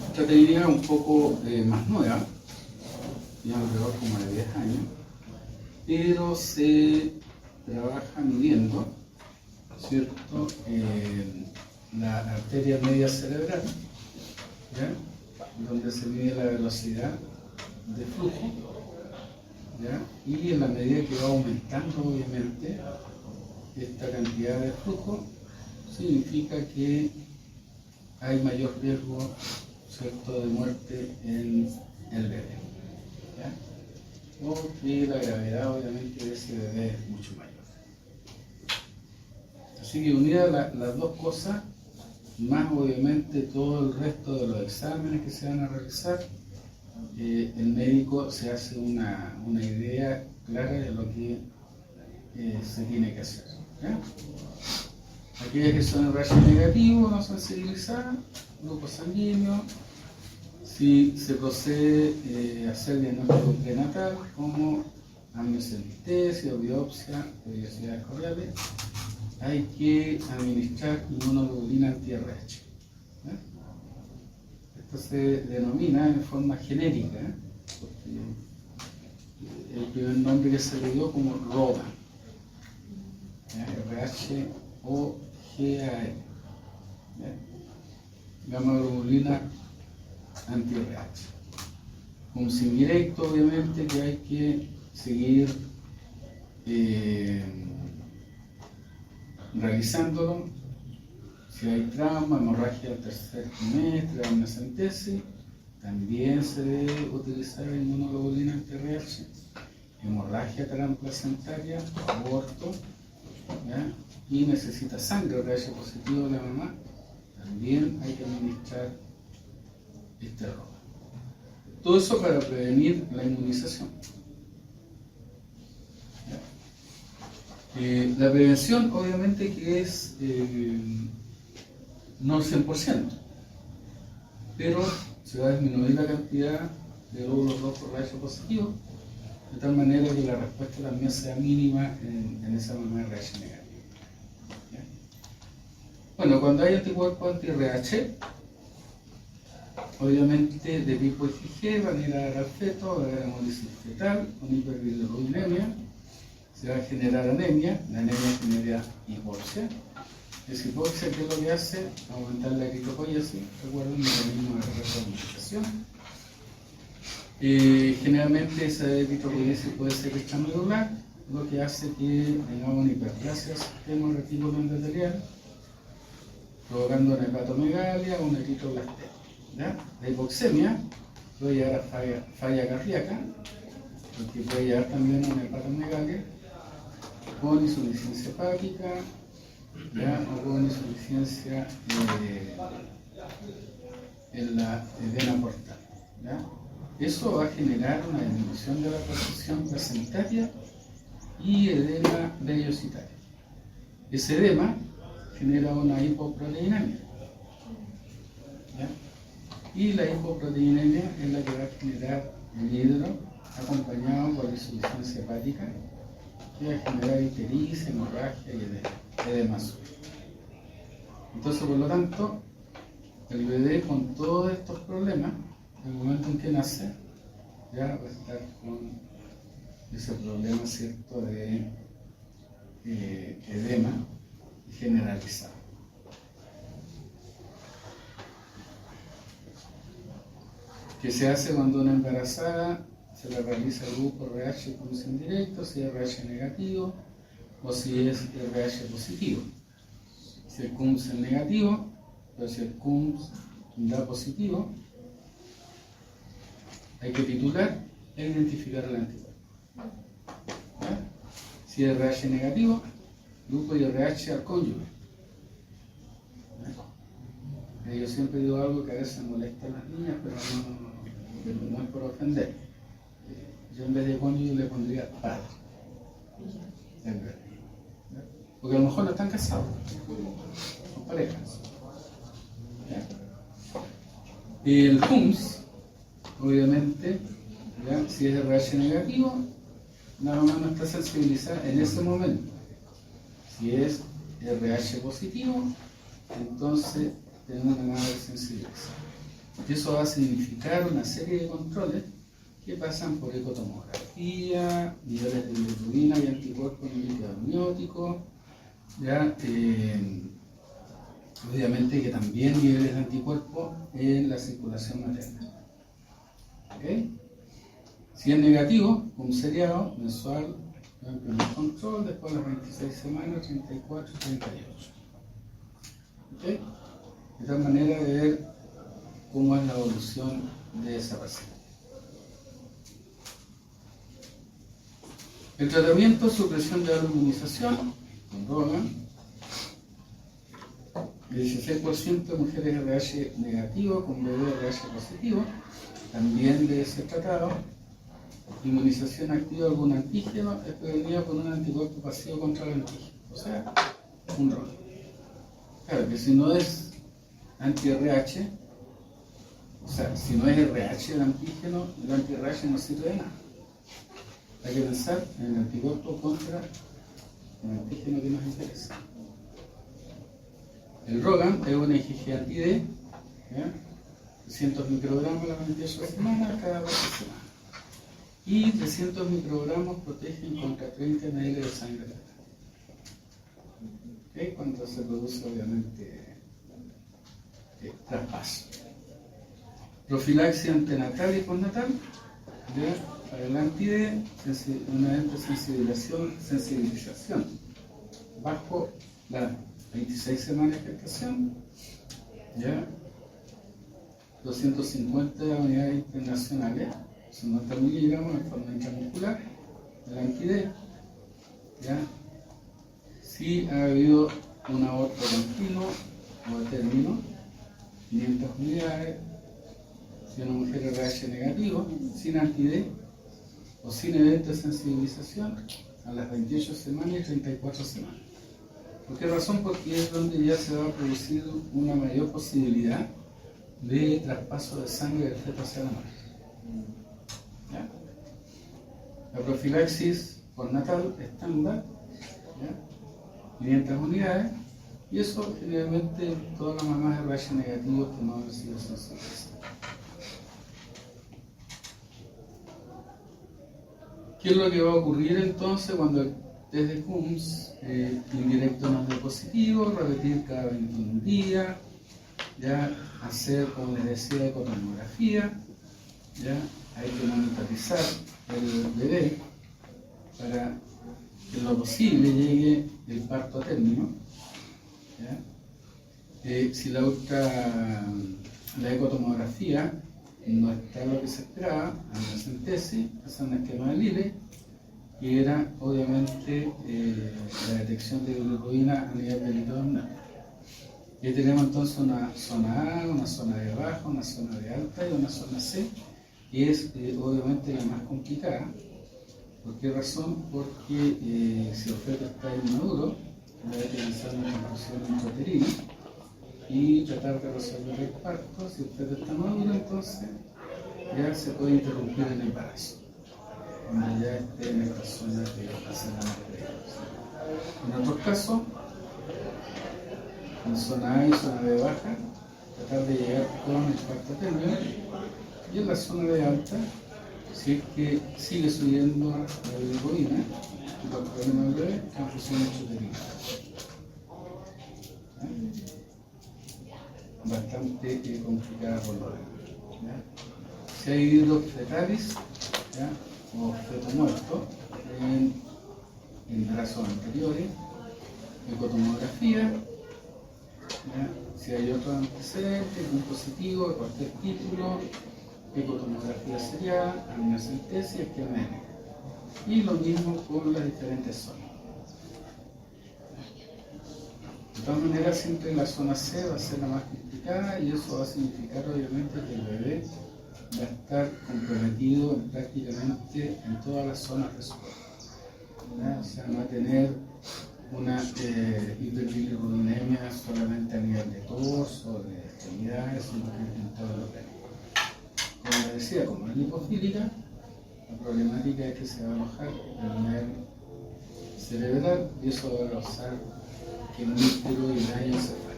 Esta técnica es un poco más nueva, ya alrededor como de 10 años, pero se trabaja midiendo, ¿cierto?, la arteria media cerebral, ¿ya?, donde se mide la velocidad de flujo, ¿ya?, y en la medida que va aumentando obviamente esta cantidad de flujo, significa que hay mayor riesgo, ¿cierto?, de muerte en el bebé, ¿ya?, o que la gravedad obviamente de ese bebé es mucho mayor. Así que unidas las dos cosas, más obviamente todo el resto de los exámenes que se van a realizar, el médico se hace una idea clara de lo que se tiene que hacer, ¿ya? Aquellas que son RH negativo, no sensibilizadas, grupo sanguíneo, si se procede a hacer diagnóstico prenatal como amniocentesis o biopsia de vellosidades cordiales, hay que administrar inmunoglobulina anti-RH. Esto se denomina en forma genérica, porque el primer nombre que se le dio como ROBA, RH o GAL, gamma globulina anti-RH. Un sin directo, obviamente, que hay que seguir realizándolo. Si hay trauma, hemorragia del tercer trimestre, amniocentesis, también se debe utilizar inmunoglobulina anti-RH. Hemorragia transplacentaria, aborto, ¿ya?, y necesita sangre RH positivo de la mamá, también hay que administrar este robo. Todo eso para prevenir la inmunización. La prevención obviamente que es no 100%, pero se va a disminuir la cantidad de glóbulos rojos RH positivos, de tal manera que la respuesta también sea mínima en esa mamá RH negativa. ¿Ya? Bueno, cuando hay anticuerpos anti-RH, obviamente de tipo IgG van a ir a dar al feto, va a haber hemólisis fetal con hiperbilirubinemia, se va a generar anemia, la anemia genera hipoxia. Esa hipoxia, ¿qué es lo que hace? Aumentar la eritropoiesis, recuerden el mecanismo de retroalimentación. Generalmente esa eritropoiesis puede ser extramedular, lo que hace que tengamos una hiperplasia del sistema retículo endotelial, provocando una hepatomegalia o una eritroblastemia. ¿Ya? La hipoxemia puede llevar a falla cardíaca, porque puede llevar también a una hepatomegalia, con insuficiencia hepática, ¿ya? O con insuficiencia en la vena portal. ¿Ya? Eso va a generar una disminución de la perfusión placentaria y edema vellositario. Ese edema genera una hipoproteinemia. ¿Ya? Y la hipoproteinemia es la que va a generar el hidro acompañado por insuficiencia hepática, que va a generar ictericia, hemorragia y edema súbito. Entonces, por lo tanto, el bebé con todos estos problemas, en el momento en que nace, ya va a estar con ese problema, ¿cierto?, de edema generalizado. ¿Qué se hace cuando una embarazada se le realiza el grupo RH con sin directo, si es RH negativo o si es RH positivo? Si el CUMS es negativo, pero si el CUMS da positivo, hay que titular e identificar el anticuerpo. ¿Ya? Si es RH negativo, grupo de RH al cónyuge. ¿Ya? Yo siempre digo algo que a veces molesta a las niñas, pero no es por ofender. Yo en vez de cónyuge le pondría padre. ¿Ya? Porque a lo mejor no están casados, son parejas. ¿Ya? Y el CUMS, obviamente, ¿ya? Si es RH negativo, la mamá no está sensibilizada en ese momento. Si es RH positivo, entonces tenemos una mayor sensibilización. Y eso va a significar una serie de controles que pasan por ecotomografía, niveles de bilirrubina y anticuerpos en el líquido amniótico, ¿ya? Obviamente que también niveles de anticuerpos en la circulación materna. ¿Okay? Si es negativo, un seriado mensual, el primer control, después de las 26 semanas, 34 y 38. ¿Okay? De tal manera de ver cómo es la evolución de esa paciente. El tratamiento es supresión de albuminización con Rogan. El 16% de mujeres RH negativo con bebé RH positivo también debe ser tratado. Inmunización activa de algún antígeno es prevenida por un anticuerpo pasivo contra el antígeno, o sea, un Rogan. Claro que si no es anti-RH, o sea, si no es RH el antígeno, el anti-RH no sirve de nada. Hay que pensar en el anticuerpo contra el antígeno que nos interesa. El Rogan es una IgG anti-D, 300 microgramos a las 28 semanas cada 4 semanas. Y 300 microgramos protegen contra 30 ml de sangre fetal. ¿Okay? Cuando se produce, obviamente, traspaso. Profilaxis antenatal y postnatal, para el anti-D, una sensibilización bajo las 26 semanas de gestación, ¿ya? 250 unidades internacionales, 50 miligramos en forma intramuscular, el anti-D, ¿ya? Si ha habido un aborto continuo o a término, 500 unidades. Si una mujer RH negativo, sin anti-D o sin evento de sensibilización, a las 28 semanas y 34 semanas. ¿Por qué razón? Porque es donde ya se va a producir una mayor posibilidad de traspaso de sangre del feto hacia la madre. ¿Ya? La profilaxis postnatal estándar, 500 unidades, y eso generalmente todas las mamás RH negativos que no han recibido sensibilización. ¿Qué es lo que va a ocurrir entonces cuando el test de Coombs indirecto no es de positivo? Repetir cada 21 días, ya hacer, como les decía, ecotomografía, ya hay que monitorizar el bebé para que en lo posible llegue el parto a término. Si la ecotomografía no está lo que se esperaba, amniocentesis, hacer un esquema de Lille, que era obviamente la detección de bilirrubina a nivel del líquido amniótico. Y tenemos entonces una zona A, una zona B baja, una zona B alta y una zona C, que es obviamente la más complicada. ¿Por qué razón? Porque si el feto está inmaduro, va a utilizar una transfusión intrauterina y tratar de resolver el parto. Si el feto está maduro, entonces ya se puede interrumpir el embarazo, cuando ya esté en esta zona que hacen la maternidad. En otros casos, en zona A y zona B baja, tratar de llegar con el parto término, y en la zona B alta, si es que sigue subiendo la bilirrubina, los problemas del bebé, transfusión intrauterina. Bastante complicada por lo demás. Si hay hidros fetalis o feto muerto en embarazos anteriores, ecotomografía, si hay otros antecedentes, un positivo de cualquier título, ecotomografía serial, amniocentesis, esquema de Lille. Y lo mismo con las diferentes zonas. De todas maneras, siempre la zona C va a ser la más complicada y eso va a significar obviamente que el bebé va a estar comprometido prácticamente en todas las zonas de su cuerpo. O sea, no va a tener una hiperbilirrubinemia solamente a nivel de torso, de extremidades, sino que en todo el organismo. Como les decía, como es lipofílica, la problemática es que se va a alojar a nivel cerebral y eso va a causar quimístero y daño encefálico.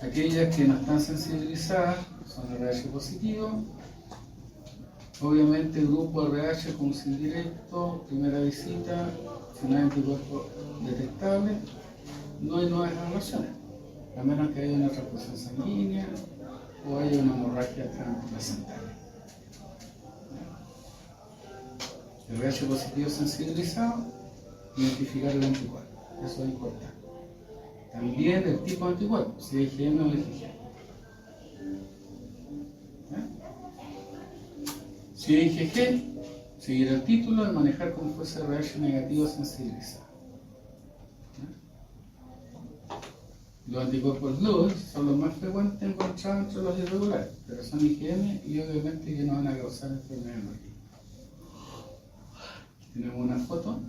Aquellas que no están sensibilizadas son RH positivo. Obviamente, el grupo RH con sin directo, primera visita, si no hay anticuerpos detectables, no hay nuevas evaluaciones, a menos que haya una transfusión sanguínea o haya una hemorragia transplacental. El RH positivo sensibilizado, identificar el anticuerpo. Eso es importante. También el tipo de anticuerpo, si es IgM o IgG. Si es IgG, seguir el título de manejar como fuese RH negativo sensibilizado. Los anticuerpos Lewis son los más frecuentes encontrados entre los irregulares, pero son IgM y obviamente que no van a causar enfermedad hemorrágica. Tenemos una foto,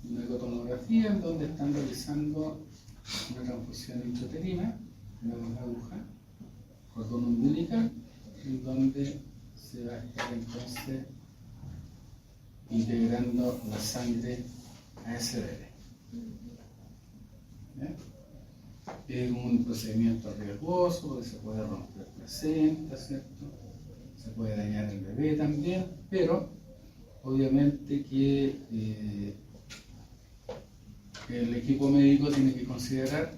una ecotomografía en donde están realizando una transfusión intrauterina, tenemos la aguja, cordón umbilical, en donde se va a estar entonces integrando la sangre a ese bebé. Es un procedimiento riesgoso porque se puede romper placenta, ¿cierto? Se puede dañar el bebé también, pero obviamente que el equipo médico tiene que considerar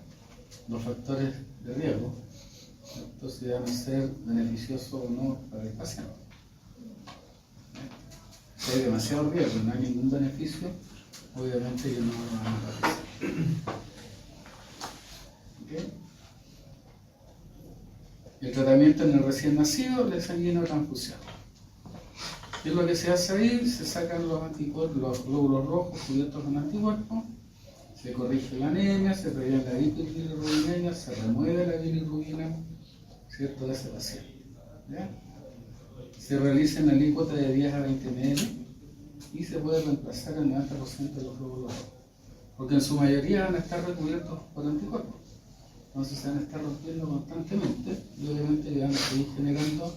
los factores de riesgo, ¿cierto? Si van a ser beneficiosos o no para el paciente. Si hay demasiado riesgo y no hay ningún beneficio, obviamente que no lo van a realizar. ¿Okay? El tratamiento en el recién nacido le sanguíneo transfusión. ¿Qué es lo que se hace ahí? Se sacan los anticuerpos, los glóbulos rojos cubiertos con anticuerpos, se corrige la anemia, se previene la hiperbilirrubinemia, se remueve la bilirrubina, ¿cierto?, de ese paciente. ¿Ya? Se realiza una alícuota de 10 a 20 ml y se puede reemplazar el 90% de los glóbulos rojos. porque en su mayoría van a estar recubiertos por anticuerpos. Entonces se van a estar rompiendo constantemente y obviamente van a seguir generando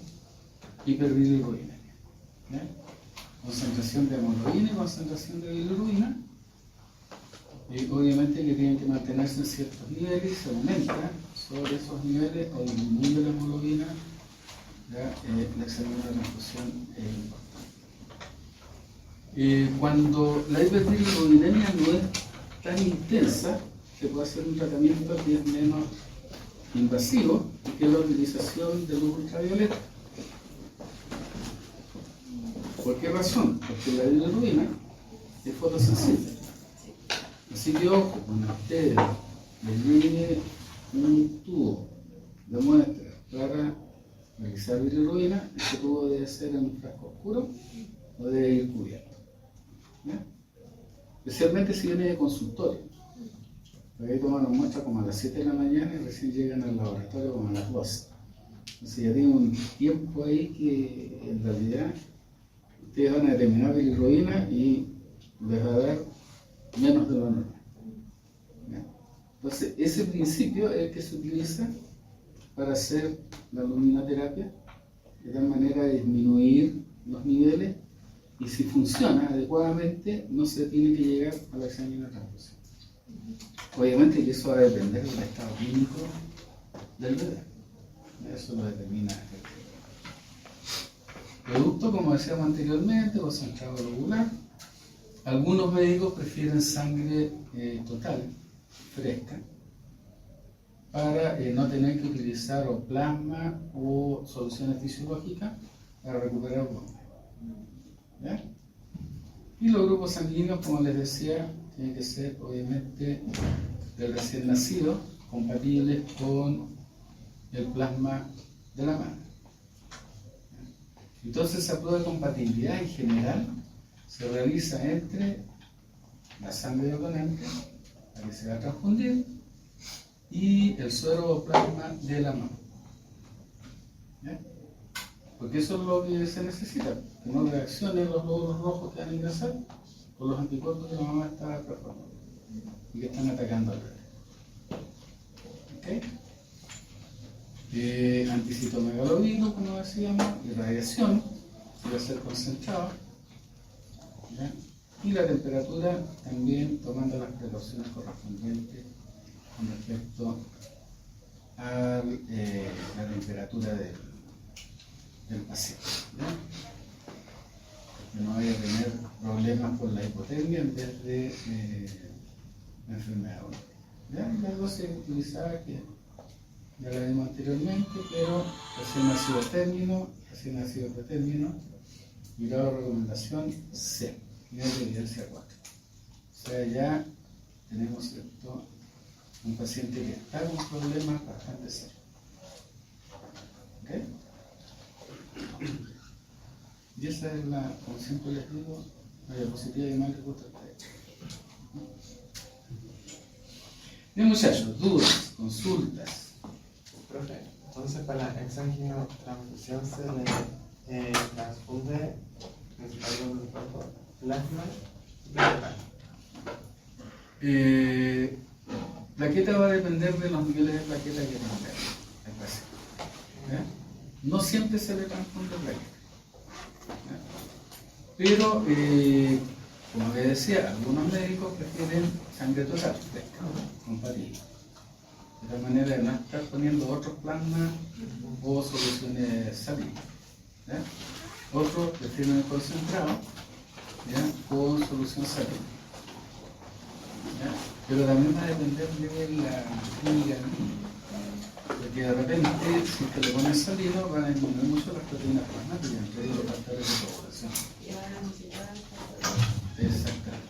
hiperbilirrubinemia. Concentración de hemoglobina y concentración de bilirrubina. Y obviamente que tienen que mantenerse en ciertos niveles y se aumenta sobre esos niveles o disminuye la hemoglobina, la segunda transfusión es importante. Cuando la hiperbilirrubinemia no es tan intensa, se puede hacer un tratamiento que es menos invasivo, que es la utilización de luz ultravioleta. ¿Por qué razón? Porque la bilirrubina es fotosensible. Así que ojo, cuando ustedes le llegue un tubo de muestra para realizar bilirrubina, este tubo debe ser en un frasco oscuro o debe ir cubierto. Especialmente si viene de consultorio. Porque ahí toman una muestra como a las 7 de la mañana y recién llegan al laboratorio como a las 12. Entonces ya tienen un tiempo ahí que en realidad ustedes van a determinar bilirrubina y les va a dar menos de lo normal. Entonces ese principio es el que se utiliza para hacer la luminoterapia, de tal manera de disminuir los niveles y si funciona adecuadamente no se tiene que llegar a la sanguínea transfusión. Obviamente que eso va a depender del estado clínico del bebé. Eso lo determina el producto, como decíamos anteriormente, concentrado globular. Algunos médicos prefieren sangre total, fresca, para no tener que utilizar o plasma o soluciones fisiológicas para recuperar volumen. Y los grupos sanguíneos, como les decía, tienen que ser obviamente del recién nacido, compatibles con el plasma de la madre. Entonces esa prueba de compatibilidad en general se realiza entre la sangre del donante, la que se va a transfundir, y el suero o plasma de la mamá. Porque eso es lo que se necesita, que no reaccionen los glóbulos rojos que van a ingresar con los anticuerpos que la mamá está performando y que están atacando al bebé. Anticitomegaloviro, como decíamos, irradiación, que va a ser concentrado, y la temperatura también tomando las precauciones correspondientes con respecto a la temperatura del paciente. Que no vaya a tener problemas por la hipotermia en vez de la enfermedad. La dosis utilizada que ya la vimos anteriormente, pero recién nacido término, recién nacido pretérmino, y grado de recomendación C, nivel de evidencia 4. O sea, ya tenemos ¿cierto? Un paciente que está con problemas bastante serios. Y esa es la, como siempre les digo, la diapositiva que más les gusta a ustedes. Bien, muchachos, dudas, consultas. Profe, entonces para la exanginotransfusión se le transfunde en su del cuerpo plasma y plaqueta. Plaqueta va a depender de los niveles de plaqueta que tenga el paciente. No siempre se le transfunde plaqueta. Pero, como les decía, algunos médicos prefieren sangre total, fresca, compatible. De tal manera de no estar poniendo otros plasmas o soluciones salinas. Otros prefieren el concentrado con solución salina. Pero también va a depender de la química. Porque de repente, si te le pones salino, van a disminuir mucho las proteínas plasmáticas, entre ellos los factores de coagulación. Exactamente.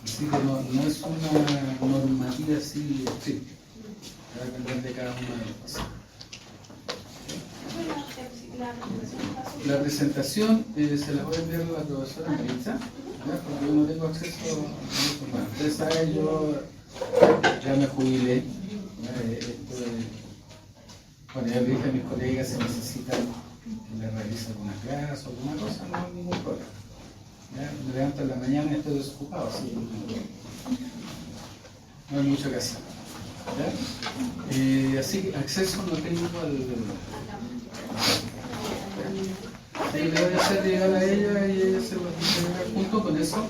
Así que no es una normativa así estricta. Va a depender de cada uno de los pacientes. La presentación se la voy a enviar a la profesora Marisa, porque yo no tengo acceso a la información. Ustedes saben, yo ya me jubilé. Bueno, ya le dije a mis colegas si necesitan que le realice alguna clase o alguna cosa, no hay ningún problema. ¿Ya? Me levanto en la mañana y estoy desocupado, así que no hay mucho que hacer. ¿Ya? Así que acceso no tengo al... Así que le voy a hacer llegar a ella y ella se va a llegar. Junto con eso,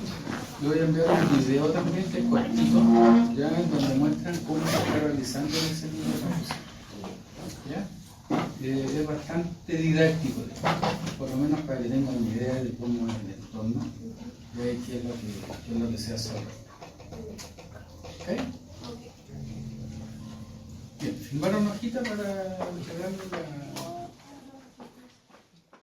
le voy a enviar un video también que es cortito, ya en donde muestran cómo se está realizando el diseño de la música. ¿Ya? Es bastante didáctico, por lo menos para que tengan una idea de cómo es el entorno y de qué es lo que se hace ahora. ¿Ok? Bien, firmar una hojita para entregarle la